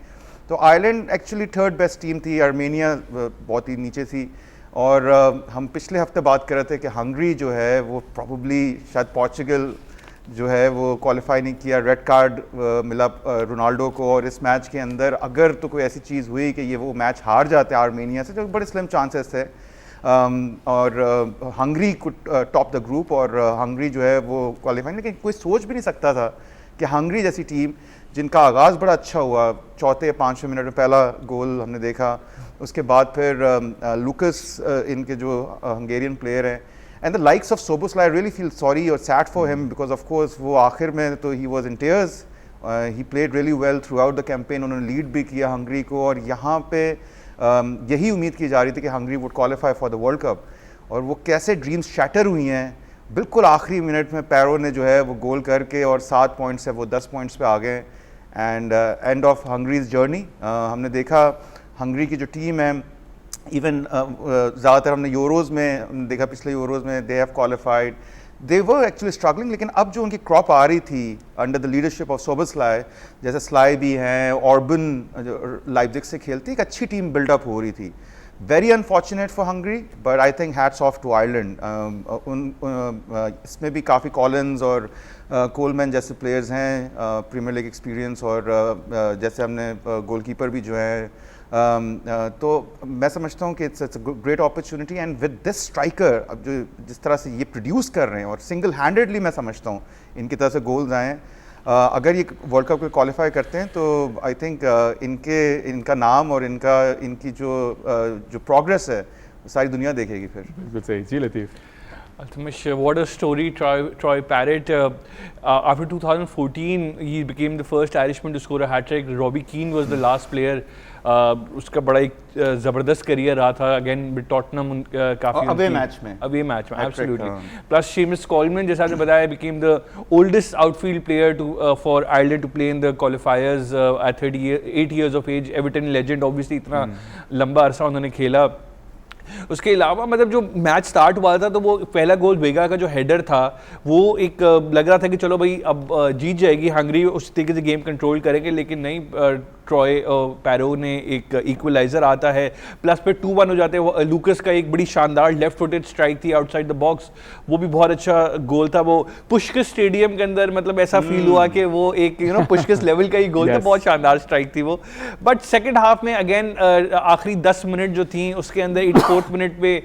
तो Ireland actually third best team थी, आर्मेनिया बहुत ही नीचे थी, और हम पिछले हफ्ते बात कर रहे थे कि हंगरी जो है वो प्रॉब्ली शायद पोर्चुगल जो है वो क्वालिफाई नहीं किया, रेड कार्ड मिला रोनाल्डो को, और इस मैच के अंदर अगर तो कोई ऐसी चीज़ हुई कि ये वो मैच हार जाते आर्मेनिया से, जो बड़े स्लिम चांसेस थे, और Hungary could top the group, और हंगरी जो है वो क्वालिफाई, लेकिन कोई सोच भी नहीं सकता था कि हंगरी जैसी टीम जिनका आगाज़ बड़ा अच्छा हुआ, 4-5 मिनट में पहला गोल हमने देखा, उसके बाद फिर लुकस इनके जो हंगेरियन प्लेयर हैं, and the likes of Szoboszlai, really feel sorry और sad for him, because of course वो आखिर में तो ही was in tears, he played really well throughout the campaign, उन्होंने लीड भी किया हंगरी को, और यहाँ पे यही उम्मीद की जा रही थी कि Hungary would qualify for the world cup, और वो कैसे ड्रीम्स शैटर हुई हैं। बिल्कुल आखिरी मिनट में पैरो ने जो है वो गोल करके, और 7 पॉइंट्स है वो 10 पॉइंट्स पे आ गए, एंड एंड ऑफ हंगरीज जर्नी। हमने देखा हंगरी की जो टीम है, इवन ज़्यादातर हमने यूरोज़ में देखा, पिछले यूरोज़ में they have qualified, they were actually struggling, लेकिन अब जो उनकी क्रॉप आ रही थी अंडर द लीडरशिप ऑफ सोबोस्लाई, जैसे स्लाई भी हैं, ऑर्बन लाइप्जिग से खेलती, एक अच्छी टीम बिल्डअप हो रही थी. Very unfortunate for Hungary, but I think hats off to Ireland. इसमें भी काफ़ी कॉलिन्स और कोलमैन जैसे प्लेयर्स हैं, प्रीमियर लीग एक्सपीरियंस, और जैसे हमने गोलकीपर भी जो है. तो मैं समझता हूँ कि it's a great opportunity, and with this striker अब जो जिस तरह से ये प्रोड्यूस कर रहे हैं, और सिंगल हैंडेडली मैं समझता हूँ इनकी तरफ से गोल्स आए. अगर ये वर्ल्ड कप को क्वालिफाई करते हैं तो आई थिंक इनका नाम और इनकी जो प्रोग्रेस है सारी दुनिया देखेगी फिर. बिल्कुल सही जी लतीफ़. Altamash, what a story. Troy Parrott, after 2014, he became the first Irishman to score a hat-trick. Robbie Keane was the last player. उसका बड़ा एक ज़बरदस्त करियर रहा था. अगेन विद टॉटनहम काफ़ी अवे मैच में एब्सोल्युटली. प्लस शेमस कॉलमैन, जैसा आपने बताया, became the oldest outfield player for Ireland to play in the qualifiers at 38 years of age. Everton legend, obviously इतना लंबा अरसा उन्होंने खेला. उसके अलावा मतलब जो मैच स्टार्ट हुआ था तो वो पहला गोल वेगा का जो हेडर था वो एक लग रहा था कि चलो भाई अब जीत जाएगी हंगरी, उस तरीके से गेम कंट्रोल करेंगे, लेकिन नहीं. ट्रॉय पैरो ने एक इक्वलाइजर आता है, प्लस पे 2-1 हो जाते हैं. लूकस का एक बड़ी शानदार लेफ्ट फुटेड स्ट्राइक थी आउटसाइड द बॉक्स, वो भी बहुत अच्छा गोल था. वो पुष्किस स्टेडियम के अंदर मतलब ऐसा फील हुआ कि वो एक पुष्किस लेवल का ही गोल था. बहुत शानदार स्ट्राइक थी वो. बट सेकेंड हाफ में अगेन आखिरी 10 मिनट जो थी उसके अंदर 84th मिनट पे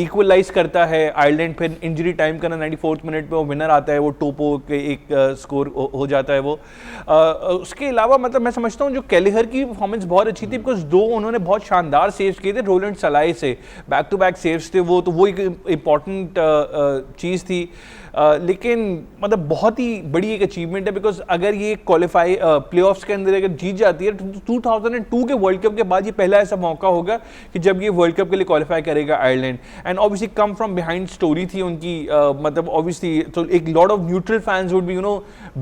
इक्वलाइज करता है आयरलैंड. फिर इंजरी टाइम का 94th मिनट पे वो विनर आता है, वो टोपो के एक स्कोर हो जाता है वो. उसके अलावा मतलब मैं समझता हूँ जो कैलिहर की परफॉर्मेंस बहुत अच्छी थी, बिकॉज दो उन्होंने बहुत शानदार सेव्स किए थे. रोलैंड सलाई से बैक टू बैक सेव्स थे वो, तो वो एक इम्पॉर्टेंट चीज़ थी. लेकिन मतलब बहुत ही बड़ी एक अचीवमेंट है, बिकॉज अगर ये क्वालिफाई प्लेऑफ्स के अंदर अगर जीत जाती है तो 2002 के वर्ल्ड कप के बाद ये पहला ऐसा मौका होगा कि जब ये वर्ल्ड कप के लिए क्वालिफाई करेगा Ireland. And obviously come from behind story थी उनकी. मतलब ऑब्वियसली तो एक lot of neutral fans would be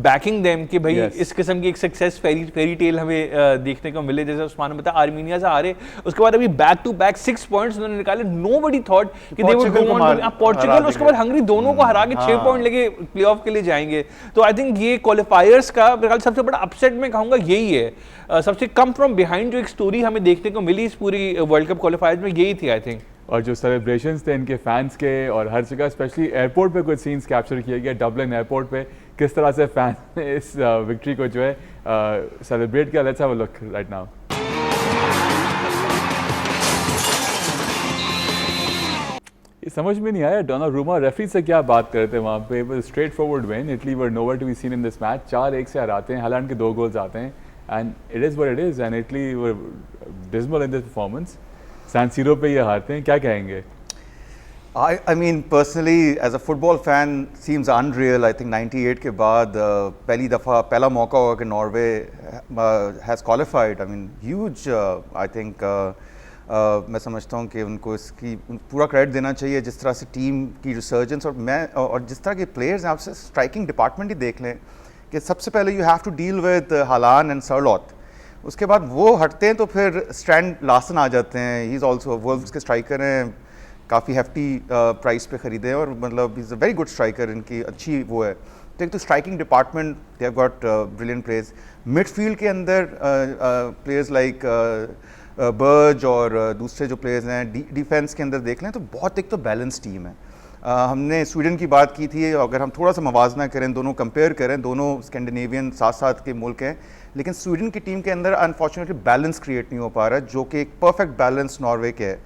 banking them कि भाई इस किस्म की एक सक्सेस फेरी टेल हमें देखने को मिले. जैसे उस्मान ने बताया आर्मीनिया से हारे, उसके बाद अभी बैक टू बैक 6 पॉइंट्स उन्होंने निकाले. नोबडी थॉट कि they would go on to Portugal, उसके बाद हंगरी, दोनों को हरा के 6 पॉइंट लेके प्लेऑफ के लिए जाएंगे. तो आई थिंक ये क्वालिफायर्स का सबसे बड़ा अपसेट मैं कहूंगा यही है. सबसे कम फ्रॉम बिहाइंड जो एक स्टोरी हमें देखने को मिली इस पूरी वर्ल्ड कप क्वालिफायर्स में यही थी आई थिंक. और जो सेलिब्रेशंस थे इनके फैंस के, और हर जगह स्पेशली एयरपोर्ट पे कुछ सीन्स कैप्चर किए गए. डबलिन एयरपोर्ट पे किस तरह से फैंस ने इस विक्ट्री को जो है सेलिब्रेट किया. Let's have a look right now. ये समझ में नहीं आया डोनारूमा रेफरी से क्या बात कर रहे थे वहाँ पे. Straightforward win. Italy were nowhere to be seen in this match. 4-1 से हराते हैं. हालांड के 2 गोल्स आते हैं, and it is what it is. And Italy were dismal in this performance. San Siro पे ये हारते हैं, क्या कहेंगे? I mean personally as a football fan seems unreal. I think 98 के बाद पहली दफ़ा पहला मौका होगा कि Norway has qualified. I mean huge I think मैं समझता हूँ कि उनको इसकी पूरा क्रेडिट देना चाहिए. जिस तरह से टीम की रिसर्जेंस और जिस तरह के प्लेयर्स हैं, आपसे स्ट्राइकिंग डिपार्टमेंट ही देख लें कि सबसे पहले you have to deal with Haaland and Sorloth. उसके बाद वो हटते हैं तो फिर स्ट्रैंड लार्सन आ जाते हैं. ही इज़ ऑल्सो वुल्व्स के स्ट्राइकर हैं, काफ़ी हेफ्टी प्राइस पे ख़रीदे हैं, और मतलब is a very good striker. इनकी अच्छी वो है. तो एक तो striking department they have got brilliant players. Midfield के अंदर प्लेयर्स लाइक बर्ज और दूसरे जो प्लेयर्स हैं. डिफेंस के अंदर देख लें तो बहुत एक तो बैलेंस टीम है. हमने स्वीडन की बात की थी. अगर हम थोड़ा सा मवाजना करें, दोनों कंपेयर करें, दोनों स्कैंडिनेवियन साथ साथ के मुल्क हैं, लेकिन स्वीडन की टीम के अंदर अनफॉर्चुनेटली बैलेंस क्रिएट नहीं हो पा रहा है, जो कि एक परफेक्ट बैलेंस नॉर्वे के है.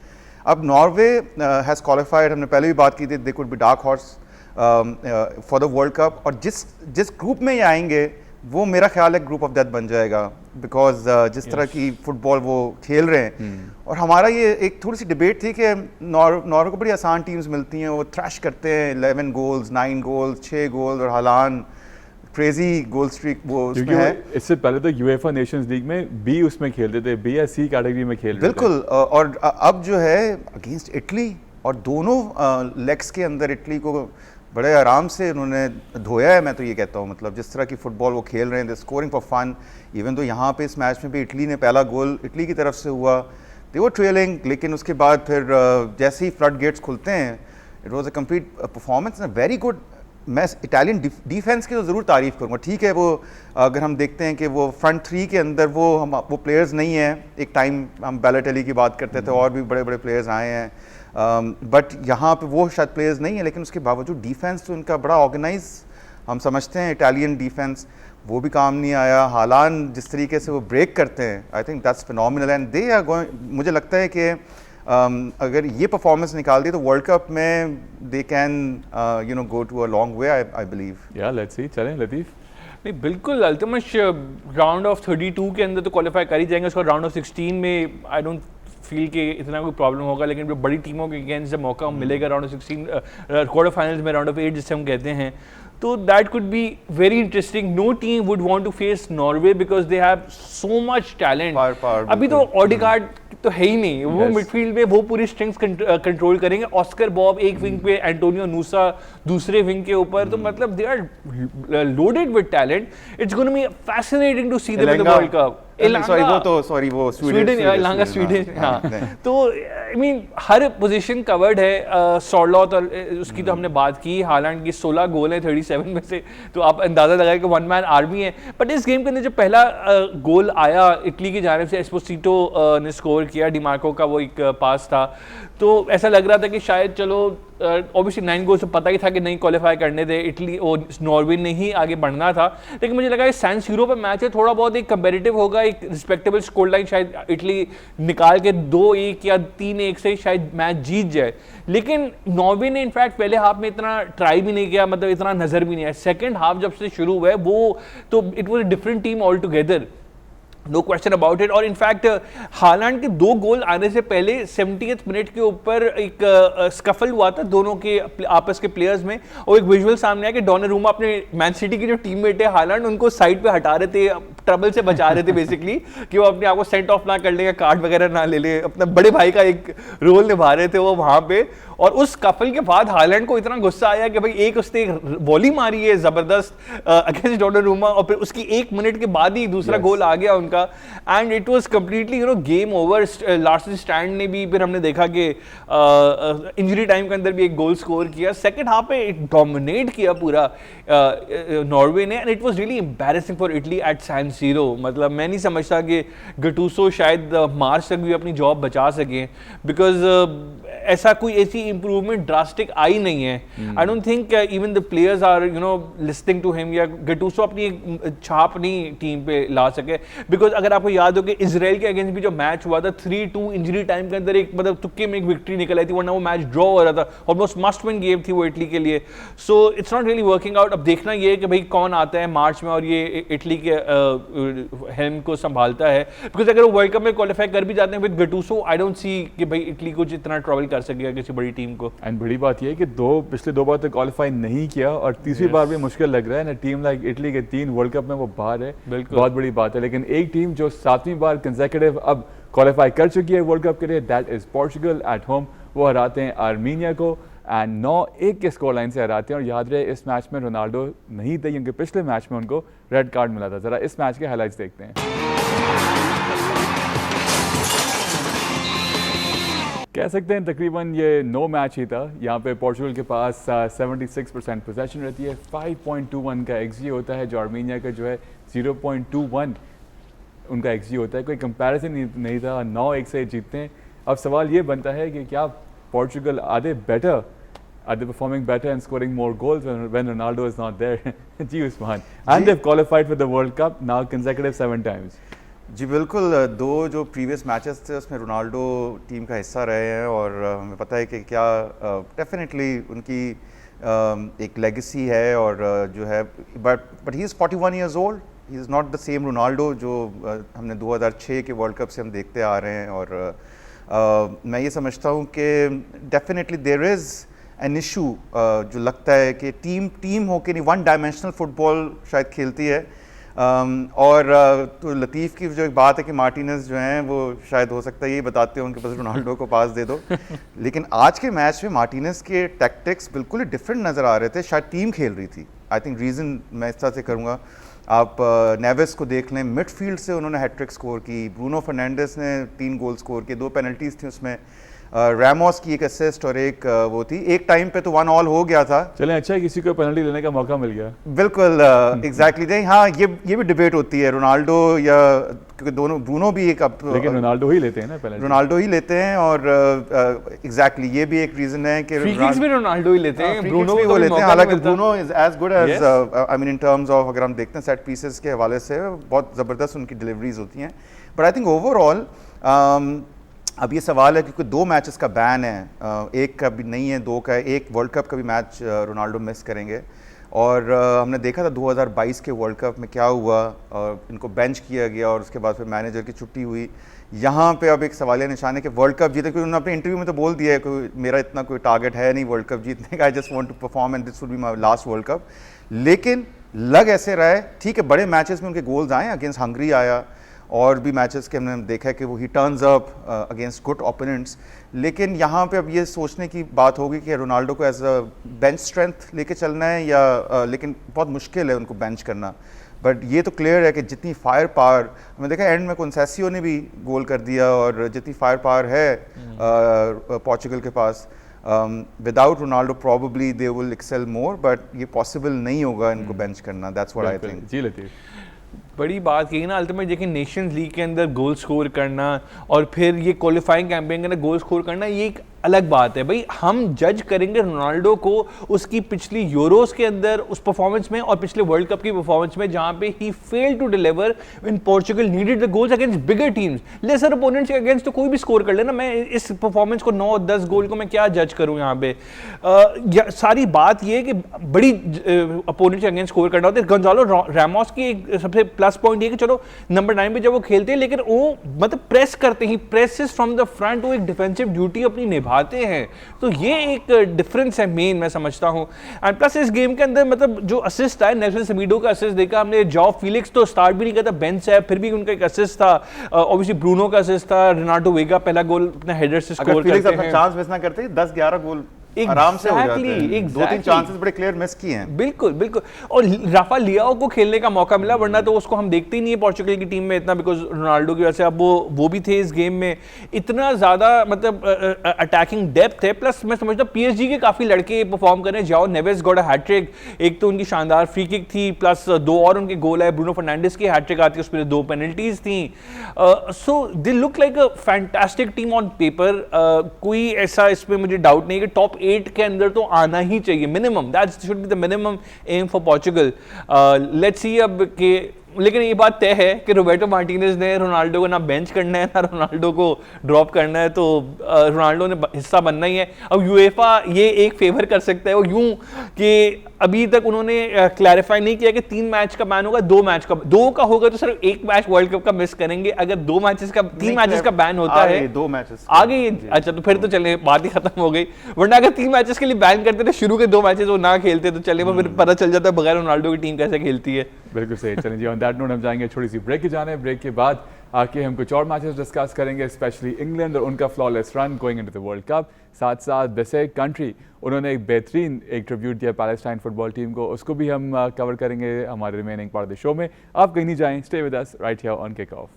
अब नॉर्वे हैज़ क्वालिफाइड, हमने पहले भी बात की थी, they could be dark horse for the world cup. और जिस ग्रुप में ये आएंगे वो मेरा ख्याल है ग्रुप ऑफ डेथ बन जाएगा, बिकॉज जिस तरह की फुटबॉल वो खेल रहे हैं. और हमारा ये एक थोड़ी सी डिबेट थी कि नॉर्वे को बड़ी आसान टीम्स मिलती हैं, वो थ्रैश करते हैं 11 गोल्स 9 गोल्स 6 गोल्स, और हालान क्रेजी गोल स्ट्रीक वो उसमें है. इससे पहले तो यूएफए नेशंस लीग में बी उसमें खेलते थे, बी या सी कैटेगरी में खेलते थे. बिल्कुल. और अब जो है अगेंस्ट इटली, और दोनों लेग्स के अंदर इटली को बड़े आराम से उन्होंने धोया है. मैं तो ये कहता हूँ, मतलब जिस तरह की फुटबॉल वो खेल रहे हैं, स्कोरिंग फॉर फन. इवन तो यहाँ पे इस मैच में भी इटली ने पहला गोल इटली की तरफ से हुआ, दे वो ट्रेलिंग, लेकिन उसके बाद फिर जैसे ही फ्लड गेट्स खुलते हैं it was a complete performance and very good. मैं इटालियन डिफेंस की तो ज़रूर तारीफ़ करूँगा। ठीक है, वो अगर हम देखते हैं कि वो फ्रंट थ्री के अंदर वो प्लेयर्स नहीं हैं। एक टाइम हम बैलोटेली की बात करते थे और भी बड़े बड़े प्लेयर्स आए हैं, बट यहाँ पे वो शायद प्लेयर्स नहीं है, लेकिन उसके बावजूद डिफेंस तो इनका बड़ा ऑर्गेनाइज हम समझते हैं इटालियन डिफेंस, वो भी काम नहीं आया। हालान जिस तरीके से वो ब्रेक करते हैं, I think that's phenomenal and they are going. मुझे लगता है कि अगर ये परफॉर्मेंस निकाल दी तो वर्ल्ड कप में they can you know go to a long way, I believe. या लेट्स सी, चलें लतीफ़। नहीं बिल्कुल, अल्तमश राउंड ऑफ 32 के अंदर तो क्वालिफाई कर ही जाएंगे। उसको राउंड ऑफ 16 में आई डोंट फील कि इतना कोई प्रॉब्लम होगा, लेकिन जो बड़ी टीमों के अगेंस्ट जब मौका मिलेगा राउंड ऑफ 16 क्वार्टर फाइनल्स में, राउंड ऑफ 8 जिसे हम कहते हैं, तो that could be very interesting. No team would want to face Norway because they have so much talent. अभी तो ऑडिगार्ड तो है ही नहीं, वो मिडफील्ड में वो पूरी स्ट्रिंग्स कंट्रोल करेंगे। ऑस्कर बॉब एक विंग पे, एंटोनियो नूसा दूसरे विंग के ऊपर, तो मतलब they are loaded with talent. It's gonna be fascinating to see them in the world cup. वो स्वीडन, हाँ। तो आई मीन हर पोजीशन कवर्ड है। सॉर्लॉथ और उसकी तो हमने बात की, हालांकि की 16 गोल हैं 37 में से, तो आप अंदाजा लगाए कि वन मैन आर्मी है। बट इस गेम के अंदर जब पहला गोल आया इटली की जानिब से, एस्पोसिटो ने स्कोर किया, डिमार्को का वो एक पास था, तो ऐसा लग रहा था कि शायद चलो ऑब्वियसली 9 गोल से पता ही था कि नहीं क्वालिफाई करने दे इटली और नॉर्वे ने ही आगे बढ़ना था। लेकिन मुझे लगा सैन सीरो पर मैच है, थोड़ा बहुत एक कंपेरेटिव होगा, एक रिस्पेक्टेबल स्कोर लाइन, शायद इटली निकाल के 2-1 या 3-1 से शायद मैच जीत जाए। लेकिन नॉर्वे ने इनफैक्ट पहले हाफ में इतना ट्राई भी नहीं किया, मतलब इतना नजर भी नहीं आया। सेकेंड हाफ जब से शुरू हुआ है वो तो it was a different team all together, no question about it. और इनफैक्ट हालांकि के 2 गोल आने से पहले 70th मिनट के ऊपर एक स्कफल हुआ था दोनों के आपस के प्लेयर्स में, और एक विजुअल सामने आया कि डोनारूमा अपने मैन सिटी के जो टीममेट है हालांड, उनको साइड पे हटा रहे थे, ट्रबल से बचा रहे थे बेसिकली, कि वो अपने आप को सेंट ऑफ ना कर ले, कार्ड वगैरह ना ले ले, अपना बड़े भाई का एक रोल निभा रहे थे वो वहां पे। और उस कफल के बाद हालैंड को इतना गुस्सा आया कि भाई एक उसने वॉली मारी है जबरदस्त अगेंस्ट डोनारूमा, और फिर उसकी 1 मिनट के बाद ही दूसरा गोल आ गया उनका, and it was completely game over. Larsen stand ने भी फिर हमने देखा कि इंजरी टाइम के अंदर भी एक गोल स्कोर किया। सेकंड हाफ में डोमिनेट किया पूरा नॉर्वे ने, and it was really embarrassing for Italy at San Siro. मतलब मैं नहीं समझता कि गटूसो शायद मार्च तक भी अपनी जॉब बचा सके, बिकॉज ऐसा कोई ऐसी इंप्रूवमेंट ड्रास्टिक आई नहीं है। I don't think even the players are listening to him, या गटूसो अपनी एक छाप नहीं टीम पे ला सके। बिकॉज अगर आपको याद हो कि इजराइल के अगेंस्ट भी जो मैच हुआ था 3-2 इंजरी टाइम के अंदर एक मतलब तुक्के में एक विक्ट्री निकल आई थी, वरना वो मैच ड्रॉ हो रहा था, ऑलमोस्ट मस्ट विन गेम थी वो इटली के लिए। So it's not really working out. अब देखना ये है कि भाई कौन आता है मार्च में और ये इटली के हेल्म को संभालता है, बिकॉज अगर वो वर्ल्ड कप में क्वालिफाई कर भी जाते हैं विद गटूसो, आई डोंट सी कि भाई इटली को जितना ट्रबल कर सकेगा किसी बड़ी टीम को। एंड बड़ी बात ये है कि पिछले 2 बार तक क्वालिफाई नहीं किया और तीसरी बार भी मुश्किल लग रहा है ना। टीम लाइक इटली के 3 वर्ल्ड कप में वो बाहर है, बहुत बड़ी बात है। लेकिन एक टीम जो 7वीं बार कंसेक्यूटिव अब क्वालिफाई कर चुकी है वर्ल्ड कप के लिए, that is Portugal at home. वो हराते हैं आर्मीनिया को एंड 9-1 के स्कोर लाइन से हराते हैं। और याद रहे इस मैच में रोनाल्डो नहीं थे, क्योंकि पिछले मैच में उनको रेड कार्ड मिला था। जरा इस मैच के हाइलाइट्स देखते हैं। कह सकते हैं तकरीबन ये नो मैच ही था। यहाँ पे पोर्चुगल के पास 76% पोजेशन रहती है, 5.21 का एक्सजी होता है, जो आर्मीनिया का जो है 0.21 उनका एक्सजी होता है। कोई कंपैरिजन नहीं था, 9-1 से जीतते हैं। अब सवाल ये बनता है कि क्या Portugal are they performing better and scoring more goals when Ronaldo is not there? जी Usman, and they've qualified for the World Cup now consecutive 7 times. जी बिल्कुल, 2 जो प्रीवियस मैचेस थे उसमें रोनाल्डो टीम का हिस्सा रहे हैं, और हमें पता है कि क्या डेफिनेटली उनकी एक लेगेसी है, और जो है but he is 41 years old, he is not the same Ronaldo जो हमने 2006 के वर्ल्ड कप से हम देखते आ रहे हैं। और मैं ये समझता हूँ कि definitely there is an issue, जो लगता है कि टीम होके नहीं, वन डायमेंशनल फुटबॉल शायद खेलती है। और तो लतीफ़ की जो एक बात है कि मार्टिनेज जो हैं वो शायद हो सकता है यही बताते हो उनके पास रोनाल्डो को पास दे दो। लेकिन आज के मैच में मार्टिनेज के टैक्टिक्स बिल्कुल ही डिफरेंट नज़र आ रहे थे, शायद टीम खेल रही थी। आई थिंक रीज़न मैं इस तरह से करूँगा, आप नेवेस को देख लें, मिडफील्ड से उन्होंने हैट्रिक स्कोर की, ब्रूनो फर्नांडिस ने 3 गोल स्कोर किए, 2 पेनल्टीज़ थी उसमें। रैमोस की एक असिस्ट और एक वो थी, एक टाइम पे तो 1-1 हो गया था। चलें, अच्छा है किसी को पेनल्टी लेने का मौका मिल गया। बिल्कुल एग्जैक्टली नहीं, हाँ ये भी डिबेट होती है, रोनाल्डो या, क्योंकि दोनों ब्रूनो भी एक लेकिन रोनाल्डो ही लेते हैं ना पेनल्टी, रोनाल्डो ही लेते हैं, और एग्जैक्टली ये भी एक रीजन है कि फ्री किक्स भी रोनाल्डो ही लेते हैं, ब्रूनो भी को वो भी लेते हैं, मौका हालांकि नहीं मिलता। Bruno is as good as I mean in terms of, अगर हम देखते हैं सेट पीसेस के हवाले से बहुत ज़बरदस्त उनकी डिलीवरीज होती हैं, बट आई थिंक ओवरऑल अब ये सवाल है क्योंकि 2 मैचेस का बैन है, एक का भी नहीं है, 2 का है, एक वर्ल्ड कप का भी मैच रोनाल्डो मिस करेंगे, और हमने देखा था 2022 के वर्ल्ड कप में क्या हुआ, इनको बेंच किया गया और उसके बाद फिर मैनेजर की छुट्टी हुई। यहाँ पे अब एक सवालिया निशान है कि वर्ल्ड कप जीते, क्योंकि उन्होंने अपने इंटरव्यू में तो बोल दिया है कि मेरा इतना कोई टारगेट है नहीं वर्ल्ड कप जीतने का, I just want to perform and this would be my last world cup. लेकिन लग ऐसे रहा है, ठीक है बड़े मैचेस में उनके गोल्स आए, अगेंस्ट हंगरी आया, और भी मैचेस के हमने देखा है कि वो ही turns up against good opponents, लेकिन यहाँ पे अब ये सोचने की बात होगी कि रोनाल्डो को एज अ बेंच स्ट्रेंथ लेके चलना है या लेकिन बहुत मुश्किल है उनको बेंच करना। बट ये तो क्लियर है कि जितनी फायर पावर हमने देखा, एंड में कॉन्सेसियो ने भी गोल कर दिया, और जितनी फायर पावर है पोर्चुगल के पास, without Ronaldo probably they will excel more, but ये पॉसिबल नहीं होगा इनको बेंच करना, दैट्स व्हाट आई थिंक। जी लतीफ, बड़ी बात कही ना, अल्टीमेट देखिए नेशंस लीग के अंदर गोल स्कोर करना और फिर ये क्वालिफाइंग कैंपेन के अंदर गोल स्कोर करना, ये एक अलग बात है भाई। हम जज करेंगे रोनाल्डो को उसकी पिछली यूरोस के अंदर उस परफॉर्मेंस में और पिछले वर्ल्ड कप की परफॉर्मेंस में, जहां पे he failed to deliver when Portugal needed the goals against bigger teams. Lesser opponents के अगेंस्ट तो कोई भी स्कोर कर लेना, मैं इस परफॉर्मेंस को 9-10 गोल को मैं क्या जज करूं यहाँ पे। सारी बात ये है कि बड़ी अपोनेंट्स के अगेंस्ट स्कोर करना होता है। गोंजालो रैमोस की एक सबसे प्लस पॉइंट ये कि चलो नंबर 9 पे जब वो खेलते हैं, लेकिन वो मतलब प्रेस करते ही, प्रेसेस फ्रॉम द फ्रंट, वो एक डिफेंसिव ड्यूटी अपनी निभाते हैं, तो ये एक डिफरेंस है मेन, मैं समझता हूं। एंड प्लस इस गेम के अंदर मतलब जो असिस्ट है, नेल्सन सेमेडो का असिस्ट देखा हमने, जॉ फिलिक्स तो स्टार्ट भी नहीं करता, बेंच है, फिर भी उनका एक असिस्ट था, ऑब्वियसली ब्रूनो का असिस्ट था, रेनाटो वेगा पहला गोल अपना हेडर से स्कोर करते हैं। चांस मिस ना करते 10-11 गोल आराम से हो जाते हैं। 2-3 चांसेस बड़े क्लियर मिस किए हैं। बिल्कुल बिल्कुल, और राफा लियाओ को खेलने का मौका मिला, वरना तो उसको हम देखते ही नहीं है पोर्चुगल की टीम में इतना, बिकॉज रोनाल्डो की वजह से। अब वो भी थे इस गेम में, इतना ज्यादा मतलब अटैकिंग डेप्थ है। प्लस मैं समझता हूँ पीएसजी के काफी लड़के परफॉर्म कर रहे हैं। जाओ नेवेस गॉट अ हैट्रिक, एक तो उनकी शानदार फ्री किक थी, प्लस 2 और उनके गोल है, ब्रूनो फर्नांडिस की हैट्रिक आती है, उसमें 2 पेनल्टीज थी। So they look like a fantastic team on paper. कोई ऐसा इसमें मुझे डाउट नहीं है कि टॉप 8 के अंदर तो आना ही चाहिए minimum, that should be the minimum aim for Portugal. Let's see अब के, लेकिन ये बात तय है कि रोबर्टो मार्टिनेज ने रोनाल्डो को ना बेंच करना है ना रोनाल्डो को ड्रॉप करना है, तो रोनाल्डो ने हिस्सा बनना ही है। अब यूएफा ये एक फेवर कर सकता है वो यूं कि अभी तक उन्होंने क्लैरिफाई नहीं किया कि 3 मैच का बैन होगा, 2 मैच का, 2 का होगा तो सिर्फ 1 मैच वर्ल्ड कप का मिस करेंगे। अगर 2 मैचेस का, 3 मैचेस का बैन होता है, 2 मैचेस आ गई, अच्छा तो फिर तो चले बात ही खत्म हो गई। वरना अगर 3 मैचेस के लिए बैन करते थे, शुरू के 2 मैचेस वो ना खेलते तो चले, फिर पता चल जाता है बगैर रोनाल्डो की टीम कैसे खेलती है। बिल्कुल सही। चलें जी, ऑन दैट नोट हम जाएंगे छोटी सी ब्रेक की जाने। ब्रेक के बाद आके हम कुछ और मैचेस डिस्कस करेंगे, स्पेशली इंग्लैंड और उनका flawless run going into the world cup. साथ साथ बेसेक कंट्री, उन्होंने एक बेहतरीन एक ट्रिब्यूट दिया पैलेस्टाइन फुटबॉल टीम को, उसको भी हम कवर करेंगे हमारे remaining part of the show में। आप कहीं नहीं जाएं, stay with us right here on kick off.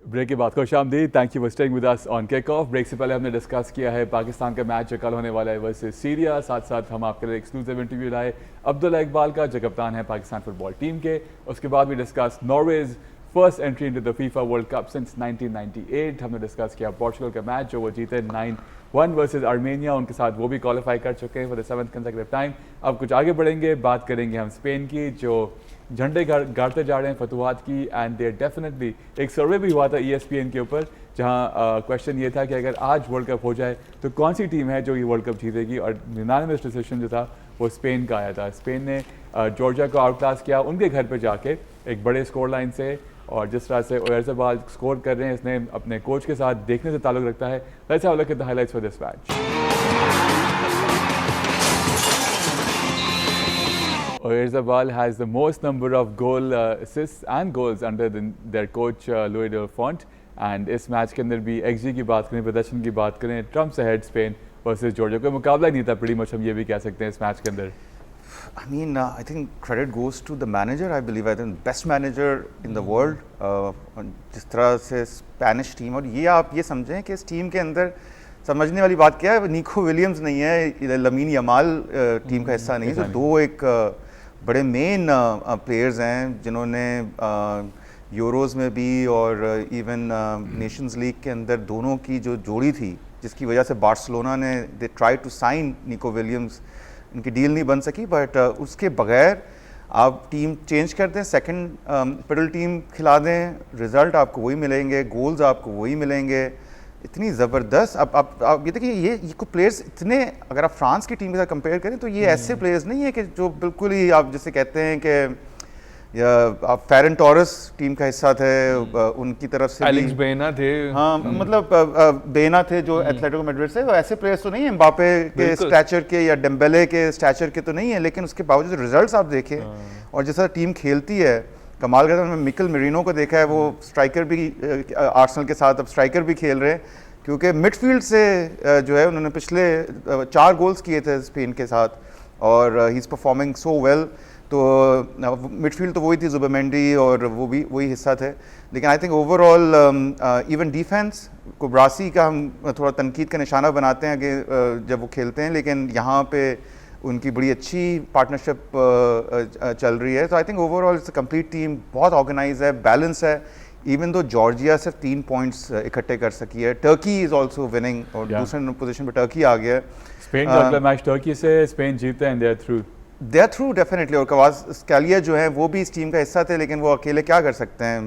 Break के बाद खुशामदीद, thank you for staying with us on kick off. Break से पहले हमने डिस्कस किया है पाकिस्तान का मैच जो कल होने वाला है वर्सेस सीरिया। साथ साथ हम आपके लिए एक्सक्लूसिव इंटरव्यू लाए अब्दुल्ला इकबाल का, जो कप्तान है पाकिस्तान फुटबॉल टीम के। उसके बाद भी discuss Norway's first entry into the FIFA world cup since 1998। हमने डिस्कस किया पोर्चुगल का मैच जो वो जीते 9-1 वर्सेस आर्मेनिया, उनके साथ वो भी क्वालिफाई कर चुके हैं for the 7th consecutive time. अब कुछ आगे बढ़ेंगे, बात करेंगे हम स्पेन की, जो झंडे गाड़ते जा रहे हैं फतवाहत की, एंड दे डेफिनेटली, एक सर्वे भी हुआ था ESPN के ऊपर जहां क्वेश्चन ये था कि अगर आज वर्ल्ड कप हो जाए तो कौन सी टीम है जो ये वर्ल्ड कप जीतेगी, और यूनानिमस डिसीजन जो था वो स्पेन का आया था। स्पेन ने जॉर्जिया को आउट क्लास किया उनके घर पे जाके एक बड़े स्कोर लाइन से, और जिस तरह से ओयारज़ाबाल स्कोर कर रहे हैं इसने अपने कोच के साथ देखने से ताल्लुक़ रखता है। Let's have a look at the highlights for this match. Oyarzabal has the most number of goal assists and goals under their coach Luis Del Font, and इस मैच के अंदर भी XG की बात करें, प्रदर्शन की बात करें, Trump's ahead Spain versus Georgia, कोई मुकाबला ही नहीं था pretty much, हम ये भी कह सकते हैं इस मैच के अंदर। I mean, I think credit goes to the manager. I believe I think best manager in the world. जिस तरह से स्पेनिश टीम, और ये आप ये समझें कि इस टीम के अंदर समझने वाली बात क्या है, निको विलियम्स नहीं है, लमीन यमाल टीम का हिस्सा नहीं है, तो दो एक बड़े मेन प्लेयर्स हैं जिन्होंने यूरोज़ में भी और इवन नेशंस लीग के अंदर दोनों की जो जोड़ी थी, जिसकी वजह से बार्सिलोना ने they try to sign Nico Williams, इनकी डील नहीं बन सकी, बट उसके बगैर आप टीम चेंज कर दें, सेकंड पेडल टीम खिला दें, रिज़ल्ट आपको वही मिलेंगे, गोल्स आपको वही मिलेंगे, इतनी ज़बरदस्त। अब ये देखिए, ये को प्लेयर्स इतने, अगर आप फ्रांस की टीम के साथ कंपेयर करें तो ये ऐसे प्लेयर्स नहीं है कि जो बिल्कुल ही आप जैसे कहते हैं कि आप फेरन टॉरस टीम का हिस्सा थे, उनकी तरफ से एलेक्स बेना थे, हाँ मतलब बेना थे जो एथलेटिको मैड्रिड से, वो ऐसे प्लेयर्स तो नहीं है एम्बापे के स्टैचर के या डेम्बेले के स्टैचर के तो नहीं है, लेकिन उसके बावजूद रिजल्ट्स आप देखें और जैसा टीम खेलती है, कमाल का। मैं मिकल मेरिनो को देखा है, वो स्ट्राइकर भी आर्सेनल के साथ अब स्ट्राइकर भी खेल रहे हैं, क्योंकि मिडफील्ड से जो है उन्होंने पिछले 4 गोल्स किए थे स्पेन के साथ, और he is performing so well. तो मिडफील्ड तो वही थी, जुबमेंडी और वो भी वही हिस्सा थे, लेकिन I think overall even defence Cubarsi का हम थोड़ा तनकीद का निशाना बनाते हैं कि जब वो खेलते हैं, लेकिन यहाँ पे उनकी बड़ी अच्छी पार्टनरशिप चल रही है। तो I think overall it's a complete team, बहुत ऑर्गेनाइज है, बैलेंस है, इवन दो जॉर्जिया सिर्फ 3 पॉइंट्स इकट्ठे कर सकी है। टर्की इज ऑल्सो विनिंग, और दूसरे पोजीशन पर टर्की आ गया है। स्पेन का अगला मैच टर्की से, स्पेन जीतते हैं, दे आर थ्रू डेफिनेटली। और कवासकेलिया जो है वो भी इस टीम का हिस्सा थे, लेकिन वो अकेले क्या कर सकते हैं।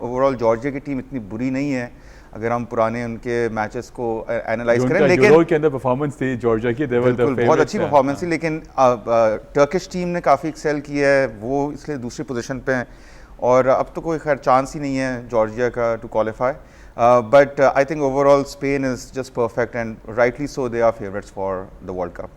ओवरऑल जॉर्जिया की टीम इतनी बुरी नहीं है अगर हम पुराने उनके मैचेस को एनालाइज करें, लेकिन यूरो के अंदर परफॉर्मेंस थी जॉर्जिया की, बिल्कुल बहुत अच्छी परफॉर्मेंस थी, लेकिन टर्किश टीम ने काफ़ी एक्सेल किया है, वो इसलिए दूसरी पोजीशन पे हैं, और अब तो कोई खैर चांस ही नहीं है जॉर्जिया का to qualify. But I think overall Spain is just perfect, and rightly so they are favourites for the world cup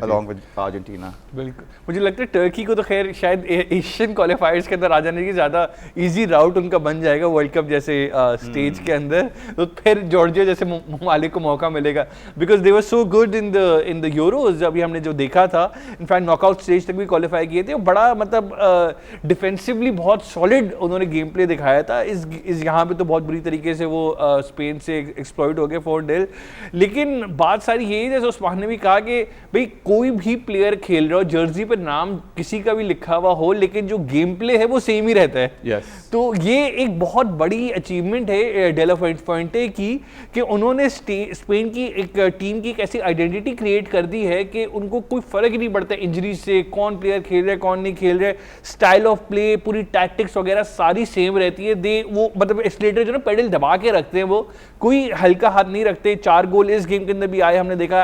along with Argentina. बिल्कुल, मुझे लगता है टर्की को तो खैर शायद एशियन क्वालिफायर्स के अंदर आ जाने की ज़्यादा इजी राउट उनका बन जाएगा वर्ल्ड कप जैसे स्टेज के अंदर, तो फिर जॉर्जिया जैसे ममालिक को मौका मिलेगा, because they were so good in the euros. अभी हमने जो देखा था, इनफैक्ट नॉकआउट स्टेज तक भी क्वालिफाई किए थे, बड़ा मतलब डिफेंसिवली बहुत सॉलिड उन्होंने गेम प्ले दिखाया था। इस यहाँ पे तो बहुत बुरी तरीके से वो स्पेन से एक्सप्लॉइट हो गए 4-0। लेकिन बात सारी यही, जैसे उस्मान ने भी कहा कि भाई कोई भी प्लेयर खेल रहा हो, जर्सी पे नाम किसी का भी लिखा हुआ हो, लेकिन जो गेम प्ले है वो सेम ही रहता है। yes. तो ये एक बहुत बड़ी अचीवमेंट है डेला फुएंटे की, कि उन्होंने स्पेन की एक टीम की एक ऐसी आइडेंटिटी क्रिएट कर दी है कि उनको कोई फर्क ही नहीं पड़ता इंजरी से, कौन प्लेयर खेल रहा है कौन नहीं खेल रहा है, स्टाइल ऑफ प्ले, पूरी टैक्टिक्स वगैरह सारी सेम रहती है। वो मतलब एक्सीलरेटर जो ना पेडल दबा के रखते हैं, वो कोई हल्का हाथ नहीं रखते। 4 गोल इस गेम के अंदर भी आए, हमने देखा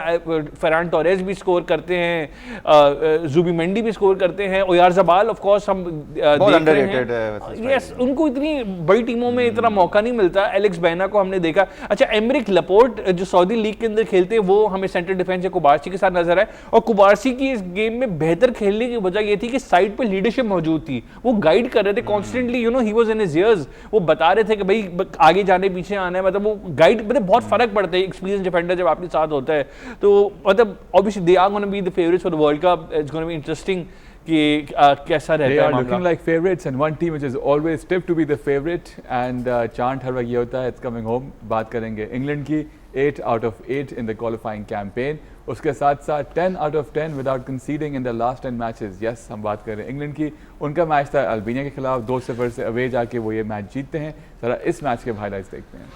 फेरान टोरेस भी स्कोर करते हैं, जुबिमेंडी भी स्कोर करते हैं, ओयारज़ाबाल ऑफ कोर्स हम देख रहे हैं। यस, उनको इतनी बड़ी टीमों में इतना मौका नहीं मिलता। एलेक्स बेना को हमने देखा। अच्छा, एमरिक लपोर्ट जो सऊदी लीग के अंदर खेलते हैं, वो हमें सेंटर डिफेंस से कुबारसी के साथ नजर आए, और कुबारसी की इस गेम में बेहतर खेलने की वजह ये थी कि साइड पे लीडरशिप मौजूद थी, वो गाइड कर रहे थे constantly, you know he was in his years, वो बता रहे थे कि भाई आगे जाने पीछे आना है, मतलब वो गाइड, मतलब बहुत फर्क पड़ता है एक्सपीरियंस डिफेंडर जब आपके साथ होता है। तो मतलब obviously they are gonna be the favourites for the world cup. It's gonna be interesting कि कैसा रहता है। They are looking like favorites, and one team which is always tipped to be the favorite, and chant हर वक्त ये होता है, it's coming home। बात करेंगे इंग्लैंड की, 8 out of 8 in the qualifying campaign, उसके साथ साथ 10 out of 10 without conceding in the last 10 matches। yes, हम बात कर रहे हैं इंग्लैंड की। उनका मैच था अल्बानिया के खिलाफ, 2-0 से अवे जाके वो ये मैच जीतते हैं। जरा इस मैच के हाइलाइट्स देखते हैं।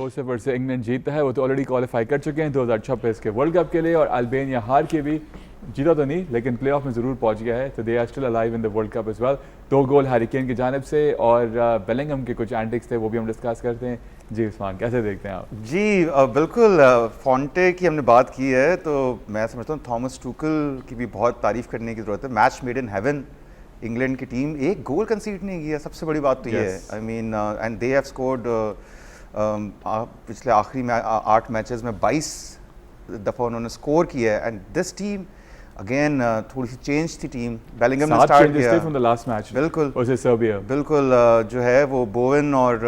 तो उससे फिर से इंग्लैंड जीतता है। वो तो ऑलरेडी क्वालिफाई कर चुके हैं 2026 के वर्ल्ड कप के लिए, और अल्बानिया हार के भी जीता तो नहीं लेकिन प्लेऑफ में ज़रूर पहुंच गया है। तो they are still alive in the world cup as well. 2 goal Harry Kane की जानिब से, और बेलिंगम के कुछ एंटिक्स थे वो भी हम डिस्कस करते हैं। जी उस्मान, कैसे देखते हैं आप? जी बिल्कुल, फॉन्टे की हमने बात की है तो मैं समझता हूँ थॉमस टूकल की भी बहुत तारीफ करने की ज़रूरत है। Match made in heaven, England की टीम एक गोल कंसीड नहीं किया, सबसे बड़ी बात तो ये है। I mean and they have scored पिछले आखिरी 8 मैचेस में 22 दफ़ा उन्होंने स्कोर किया है। एंड दिस टीम अगेन थोड़ी सी चेंज थी टीम, बेलिंगम ने स्टार्ट किया फ्रॉम द लास्ट मैच, बिल्कुल वर्सेस सर्बिया, बिल्कुल जो है वो बोवन और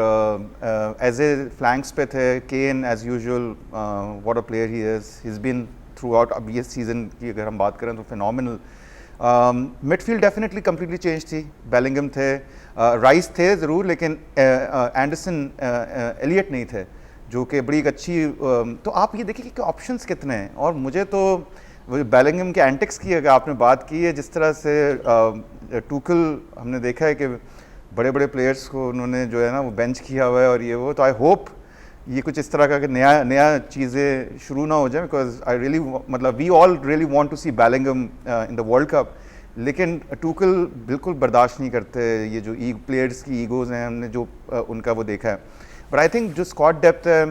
एज ए फ्लैंक्स पे थे। Kane as usual, what a player he is been throughout. अब ये सीज़न की अगर हम बात करें तो phenomenal. Midfield definitely completely change थी। बेलिंगम थे, राइस थे ज़रूर, लेकिन एंडरसन एलियट नहीं थे, जो कि बड़ी एक अच्छी तो आप ये देखिए कि ऑप्शंस कितने हैं। और मुझे तो वो बेलिंगम के एंटिक्स की अगर आपने बात की है, जिस तरह से टूकल हमने देखा है कि बड़े बड़े प्लेयर्स को उन्होंने जो है ना वो बेंच किया हुआ है और ये वो, तो आई होप ये कुछ इस तरह का कि नया चीज़ें शुरू ना हो जाए। बिकॉज आई रियली मतलब we all really want to see Bellingham in the world cup, लेकिन टूकल बिल्कुल बर्दाश्त नहीं करते ये जो प्लेयर्स की ईगोज़ हैं, हमने जो उनका वो देखा है। बट आई थिंक जो स्क्वाड डेप्थ है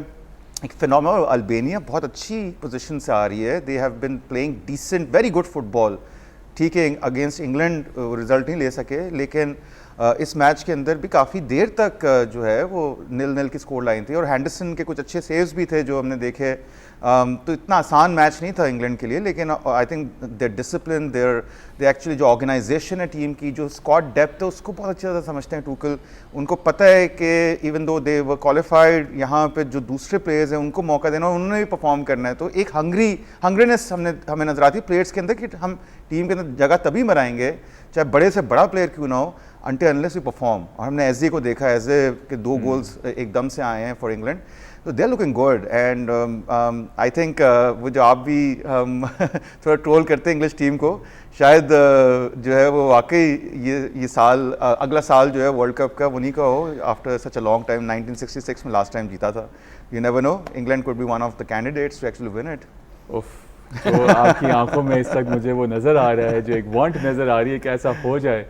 एक फिनोमिनल। अल्बानिया बहुत अच्छी पोजीशन से आ रही है, they have been playing decent very good football. ठीक है अगेंस्ट इंग्लैंड रिजल्ट नहीं ले सके, लेकिन इस मैच के अंदर भी काफ़ी देर तक जो है वो 0-0 की स्कोर लाइन थी, और हैंडरसन के कुछ अच्छे सेव्स भी थे जो हमने देखे। तो इतना आसान मैच नहीं था इंग्लैंड के लिए, लेकिन I think their discipline, they actually जो ऑर्गेनाइजेशन है टीम की, जो स्क्वाड डेप्थ है उसको बहुत अच्छे से समझते हैं टूकल। उनको पता है कि इवन दो दे वर क्वालिफाइड, यहाँ पे जो दूसरे प्लेयर्स हैं उनको मौका देना और उन्होंने भी परफॉर्म करना है। तो एक हंग्रीनेस हमें नजर आती है प्लेयर्स के अंदर कि हम टीम के अंदर जगह तभी बनाएंगे चाहे बड़े से बड़ा प्लेयर क्यों ना हो, until unless we perform। और हमने एजे को देखा, एजे के 2 गोल्स एकदम से आए हैं फॉर इंग्लैंड, तो they are looking good. And I think वो जो आप भी थोड़ा ट्रोल करते हैं इंग्लिश टीम को, शायद जो है वो वाकई ये साल अगला साल जो है वर्ल्ड कप का उन्हीं का हो, after such a long time. 1966 में लास्ट टाइम जीता था। You never know, England could be one of the candidates to actually win it. तो आपकी आंखों में इस वक्त मुझे वो नज़र आ रहा है, जो एक वांट नज़र आ रही है कि ऐसा हो जाए।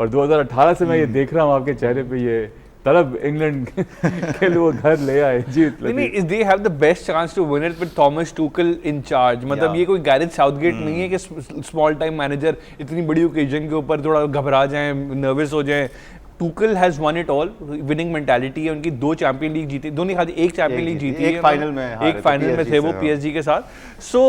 और 2018 से मैं ये देख रहा हूँ आपके चेहरे पे ये तलब इंग्लैंड के लिए वो घर ले आए। जी नहीं, they have the best chance to win it with Thomas Tuchel in charge. मतलब ये कोई गैरेथ साउथगेट नहीं है कि स्मॉल टाइम मैनेजर इतनी बड़ी ओकेजन के ऊपर थोड़ा घबरा जाएं, नर्वस हो जाएं। Tuchel has one it all, winning mentality है उनकी। 2 चैंपियन लीग जीती, दोनों खाली एक चैंपियन लीग जीती है, एक फाइनल में थे वो पीएसजी के साथ। So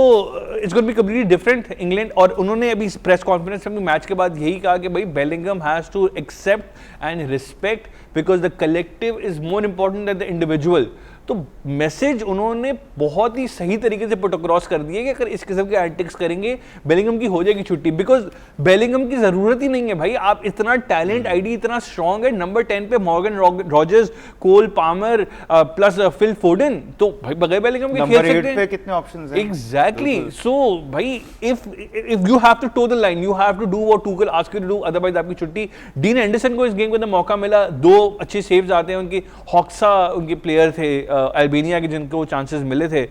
it's going to be completely different England. और उन्होंने अभी प्रेस कॉन्फ्रेंस में मैच के बाद यही कहा कि भाई Bellingham has to accept and respect because the collective is more important than the individual. तो मैसेज उन्होंने बहुत ही सही तरीके से पुट अक्रॉस कर दिया कि अगर इस किस्म के एंटिक्स करेंगे बेलिंगम की हो जाएगी छुट्टी, बिकॉज बेलिंगम की जरूरत ही नहीं है भाई। आप इतना टैलेंट आईडी इतना स्ट्रांग है, नंबर 10 पे Morgan Rogers, Cole Palmer plus Phil Foden, तो भाई बगैर बेलिंगम के खेल सकते हैं। कितने ऑप्शंस हैं। एग्जैक्टली। सो भाई if you have to toe the line, you have to do what Tuchel ask you to do, otherwise आपकी छुट्टी। डीन एंडरसन को इस गेम के अंदर मौका मिला, 2 अच्छे सेव्स आते हैं उनकी। हॉक्सा उनके प्लेयर थे अल्बानिया के जिनको चांसेस मिले थे।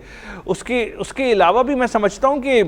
उसके अलावा भी मैं समझता हूं कि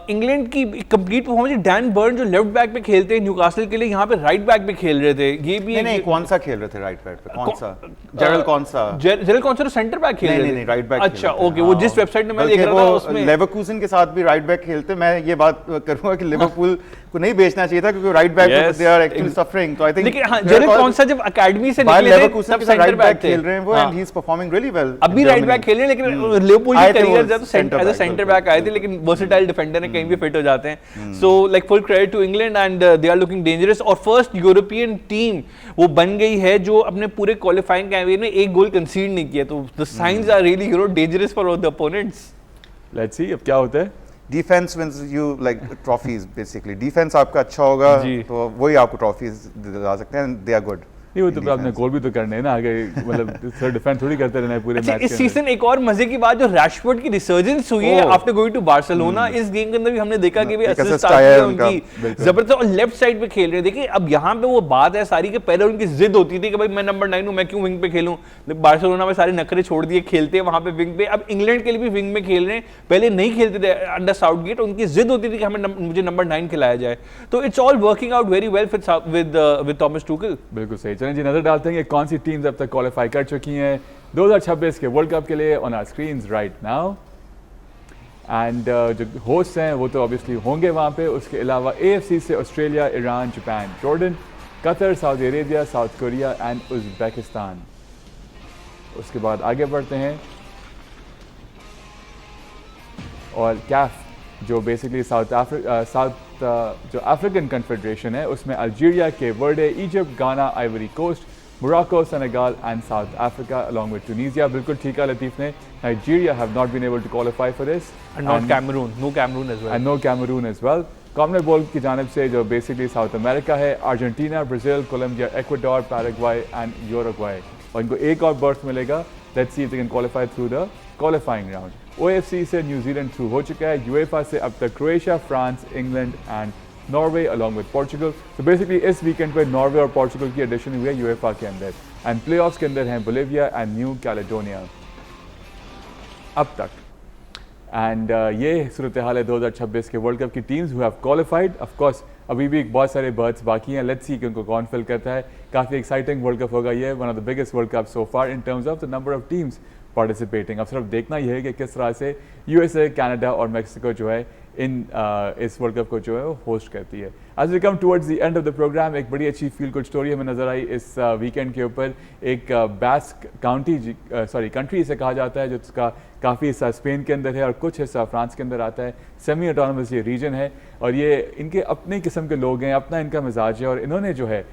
इंग्लैंड की कंप्लीट परफॉर्मेंस। डैन बर्न जो लेफ्ट बैक पे खेलते हैं न्यूकासल के लिए, यहाँ पे राइट बैक पे खेल रहे थे। ये भी नहीं, कौन सा खेल रहे थे राइट बैक पे? कौन सा? जेरल कौन सा सेंटर बैक खेल रहे थे? नहीं, राइट बैक। अच्छा ओके, वो जिस वेबसाइट में मैं देख रहा था उसमें लेवरकूसन के साथ भी राइट बैक खेलते। मैं ये बात करूंगा कि लिवरपूल को नहीं बेचना चाहिए था क्योंकि right back they are actually suffering. तो आई थिंक लेकिन हां, जेरल कौन सा जब एकेडमी से निकले थे तब सेंटर बैक खेल रहे हैं वो, and he is performing really well. अभी राइट बैक खेल रहे हैं, लेकिन लिवरपूल की करियर जब एज अ सेंटर बैक आए थे, लेकिन वर्सेटाइल डिफेंडर है, कहीं भी फिट हो जाते हैं। So like full credit to England and they are looking dangerous. और फर्स्ट यूरोपियन टीम वो बन गई है जो अपने पूरे क्वालिफाइंग कैंपेन में 1 गोल कंसीड नहीं किया। तो the science are really dangerous for the opponents. Let's see अब क्या होता है। Defence wins you like trophies basically. Defence आपका अच्छा होगा तो वही आपको ट्रॉफीज दिला सकते हैं, दे आर गुड। नहीं, वो तो आपने गोल भी तो करने हैं ना आगे, मतलब सर डिफेंड थोड़ी करते रहना है पूरे मैच के इस सीजन एक और मजे की बात, जो रैशफोर्ड की रिसर्जेंस हुई है आफ्टर गोइंग टू बार्सिलोना, इस गेम के अंदर भी हमने देखा कि असिस्ट आ गया उनकी जबरदस्त, और लेफ्ट साइड पे खेल रहे हैं। देखिए अब यहाँ पे वो बात है सारी, के पहले उनकी जिद होती थी कि भाई मैं नंबर 9 हूँ, मैं क्यों विंग पे खेलूं। बार्सिलोना में सारे नखरे छोड़ दिए, खेलते हैं वहां पे विंग पे। अब इंग्लैंड के लिए भी विंग में खेल रहे हैं, पहले नहीं खेलते थे अंडर साउथगेट, उनकी जिद होती थी कि हमें मुझे नंबर 9 खिलाया जाए। तो it's all working out very well with Thomas Tuchel. बिल्कुल सही। चलें जी, नजर डालते हैं कि कौन सी टीम्स अब तक क्वालिफाई कर चुकी हैं 2026 के वर्ल्ड कप के लिए on our screens right now. And जो होस्ट हैं वो तो ऑब्वियसली होंगे वहाँ पे, उसके अलावा AFC से Australia, Iran, Japan, Jordan, Qatar, Saudi Arabia, south Korea and Uzbekistan. उसके बाद आगे बढ़ते हैं और कैफ जो बेसिकली जो अफ्रीकन कन्फेडरेशन है, उसमें Algeria, Cape Verde, Egypt, Ghana, Ivory Coast, Morocco, Senegal and South Africa along with Tunisia. बिल्कुल ठीक है लतीफ़ ने, Nigeria have not been able to qualify for this and no Cameroon as well. Commonwealth की जानिब से जो बेसिकली साउथ अमेरिका है, Argentina, Brazil, Colombia, Ecuador, Paraguay and Uruguay, और इनको एक और बर्थ मिलेगा। Let's see if they can qualify through the qualifying round. OFC से न्यूजीलैंड थ्रू हो चुका है, UEFA से अब तक Croatia, France, England and Norway along with Portugal. तो बेसिकली इस वीकेंड पे नॉर्वे और पोर्चुगल की एडिशन हुई है UEFA के अंदर, एंड प्लेऑफ्स के अंदर हैं बोलिविया एंड न्यू कैलेडोनिया अब तक। एंड ये सूरत हाल है 2026 के वर्ल्ड कप की teams who have qualified. Of course अभी भी बहुत सारे बर्थ्स बाकी हैं, लेट्स सी कि उनको कौन फिल करता है। काफ़ी एक्साइटिंग वर्ल्ड कप होगा ये, one of the biggest world cup so far in terms of the number of teams participating. अब सिर्फ देखना यह है कि किस तरह से USA, कनाडा और मैक्सिको जो है इस वर्ल्ड कप को जो है वो होस्ट करती है। As we come towards the end of the programme, एक बड़ी अच्छी फील गुड स्टोरी हमें नजर आई इस वीकेंड के ऊपर। एक बास्क कंट्री इसे कहा जाता है, जो इसका काफ़ी हिस्सा स्पेन के अंदर है और कुछ हिस्सा फ्रांस के अंदर आता है। सेमी ऑटोनमस ये रीजन है और ये इनके अपने किस्म के लोग हैं, अपना इनका मिजाज है, और इन्होंने जो है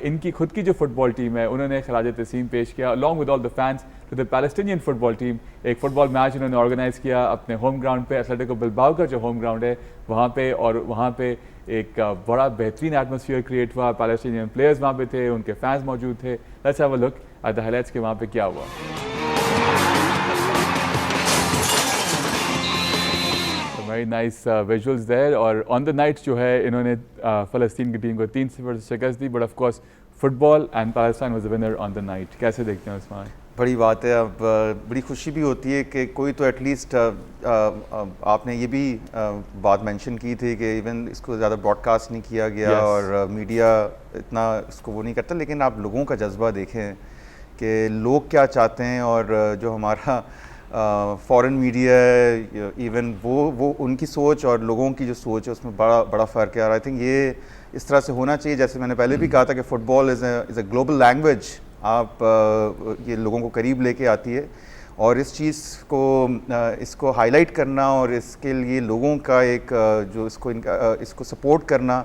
इनकी खुद की जो फुटबॉल टीम है उन्होंने खराज तस्लीम पेश किया along with all the fans to the Palestinian football team. एक फुटबॉल मैच इन्होंने ऑर्गेनाइज़ किया अपने होम ग्राउंड पे, एथलेटिको बिलबाओ का जो होम ग्राउंड है वहाँ पे, और वहाँ पे एक बड़ा बेहतरीन एटमॉस्फेयर क्रिएट हुआ। पैलेस्टीनियन प्लेयर्स वहाँ पे थे, उनके फैंस मौजूद थे। Let's have a look at the highlights के वहाँ पे क्या हुआ। Very nice visuals there. और ऑन द नाइट जो है इन्होंने फ़लस्तीन की टीम को 3-0 से शिकस्त दी, but of course football and Palestine was the winner on the night. कैसे देखते हैं उस्मान? बड़ी बात है। अब बड़ी खुशी भी होती है कि कोई तो एटलीस्ट आपने ये भी बात मेंशन की थी कि इवन इसको ज़्यादा ब्रॉडकास्ट नहीं किया गया और मीडिया इतना इसको वो नहीं करता, लेकिन आप लोगों का जज्बा देखें कि लोग क्या चाहते हैं, और जो हमारा फॉरेन मीडिया है इवन वो उनकी सोच और लोगों की जो सोच है उसमें बड़ा फ़र्क है। और आई थिंक ये इस तरह से होना चाहिए। जैसे मैंने पहले भी कहा था कि football is a global language, आप ये लोगों को करीब लेके आती है, और इस चीज़ को इसको हाईलाइट करना और इसके लिए लोगों का एक जो इसको सपोर्ट करना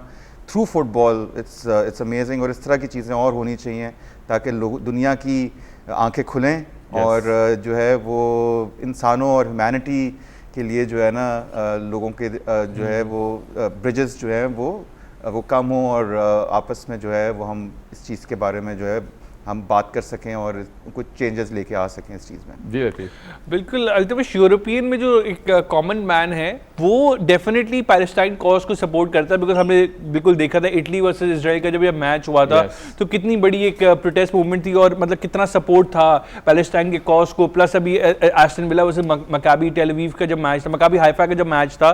थ्रू फुटबॉल, इट्स अमेजिंग। और इस तरह की चीज़ें और होनी चाहिए ताकि दुनिया की आंखें खुलें और जो है वो इंसानों और ह्यूमैनिटी के लिए जो है ना लोगों के जो है वो ब्रिजेस जो है वो कम हो, और आपस में जो है वो हम इस चीज़ के बारे में जो है हम बात कर सकें और कुछ चेंजेस लेके आ सकें इस चीज़ में। जी बिल्कुल। अल्तमश यूरोपियन में जो एक कॉमन मैन है वो डेफिनेटली पैलेस्टाइन कॉज को सपोर्ट करता है, बिकॉज हमने बिल्कुल देखा था इटली वर्सेस इजराइल का जब ये मैच हुआ था तो कितनी बड़ी एक प्रोटेस्ट मूवमेंट थी और मतलब कितना सपोर्ट था पैलेस्टाइन के कॉज को। प्लस अभी Aston villa versus Maccabi Tel Aviv का जब मैच था, मकाबी हाइफा का जब मैच था,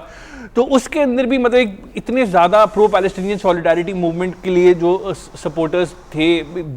तो उसके अंदर भी मतलब इतने ज़्यादा प्रो पैलेस्टीनियन सॉलिडारिटी मूवमेंट के लिए जो सपोर्टर्स थे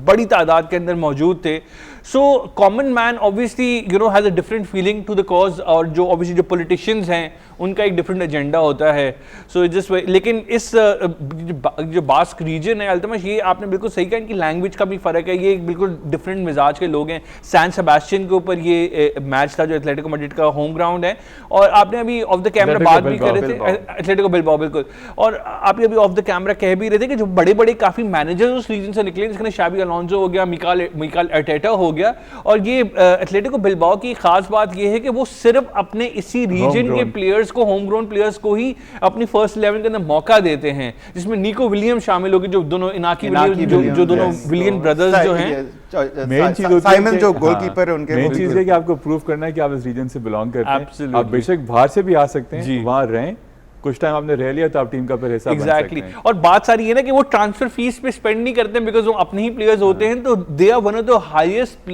बड़ी तादाद के अंदर मौजूद थे। So common man obviously has a different feeling to the cause, और जो ऑब्वियसली जो पॉलिटिशियंस हैं उनका एक डिफरेंट एजेंडा होता है। सो जस्ट लेकिन इस जो बास्क रीजन है अल्तमश, ये आपने बिल्कुल सही कहा, इनकी लैंग्वेज का भी फ़र्क है, ये बिल्कुल डिफरेंट मिजाज के लोग हैं। सैन सेबास्टियन के ऊपर ये मैच था जो एथलेटिको मैड्रिड का होम ग्राउंड है, और आपने अभी ऑफ द कैमरा बात भी कर रहे थे एथलेटिको बिलबाओ, बिल्कुल, और आप अभी ऑफ द कैमरा कह भी रहे थे कि जो बड़े बड़े काफ़ी मैनेजर्स उस रीजन से निकले, जिसमें शाबी अलोंसो हो गया, मिकाल अर्टेटा हो गया। और ये एथलेटिको बिलबाओ की खास बात ये है कि वो सिर्फ अपने इसी रीजन के प्लेयर्स को, होम ग्रोन प्लेयर्स को ही अपनी फर्स्ट 11 के अंदर मौका देते हैं, जिसमें निको विलियम्स शामिल होगी, जो दोनों इनाकी विलियम्स जो दोनों विलियन ब्रदर्स जो हैं। मेन चीज साइमन जो गोलकीपर है उनके, मेन चीज है कि आपको प्रूव करना है कि आप इस रीजन से बिलोंग करते हैं। आप बेशक बाहर से भी आ सकते हैं, वहां रहें, कुछ टाइम आपने रह लिया तो आप टीम का फिर हिस्सा बन सकते हैं। और बात सारी है ना कि वो ट्रांसफर फीस पे स्पेंड नहीं करते हैं, बिकॉज वो अपने ही प्लेयर्स होते हैं, तो they are one of the highest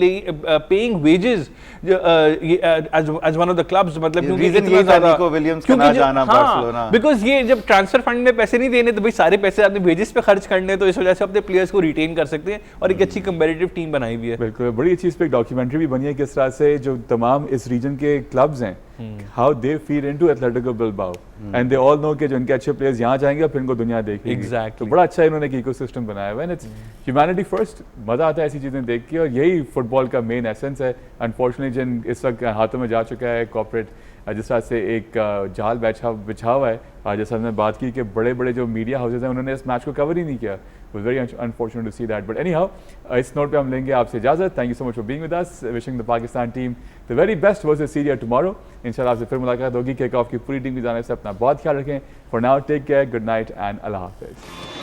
paying wages as one of the clubs. मतलब क्योंकि इतना ज्यादा निको विलियम्स का ना जाना बार्सिलोना, बिकॉज ये जब ट्रांसफर फंड में पैसे नहीं देने तो भाई सारे पैसे आपने वेजेस पे खर्च करने, तो इस वजह से अपने प्लेयर्स को रिटेन कर सकते हैं और एक अच्छी कंपैरेटिव टीम बनाई हुई है। बिल्कुल, बड़ी अच्छी इस पे एक डॉक्यूमेंट्री भी बनी है किस तरह से जो तमाम इस रीजन के क्लब्स हैं, how they feed into Atletico Bilbao, and they all know कि जो इनके अच्छे प्लेयर्स यहाँ जाएंगे और फिर इनको दुनिया देखेगी। Exactly. तो बड़ा अच्छा इन्होंने एक इकोसिस्टम बनाया हुआ है, इट्स ह्यूमैनिटी फर्स्ट। मजा आता है ऐसी चीजें देख के, और यही फुटबॉल का मेन एसेंस है। अनफॉर्चुनेटली जिन इस वक्त हाथों में जा चुका है कॉर्पोरेट, जिस तरह से एक जाल बिछा हुआ है, जैसा हमने बात की कि बड़े बड़े जो मीडिया हाउसेज हैं उन्होंने इस मैच को कवर ही नहीं किया। was very unfortunate to see that, but anyhow इस नोट पे हम लेंगे आपसे इजाजत। Thank you so much for being with us, wishing the Pakistan team the very best versus Syria tomorrow. इंशाल्लाह आपसे फिर मुलाकात होगी। किक ऑफ की पूरी टीम की जाने से अपना बहुत ख्याल रखें। For now take care, good night and अल्लाह हाफिज़।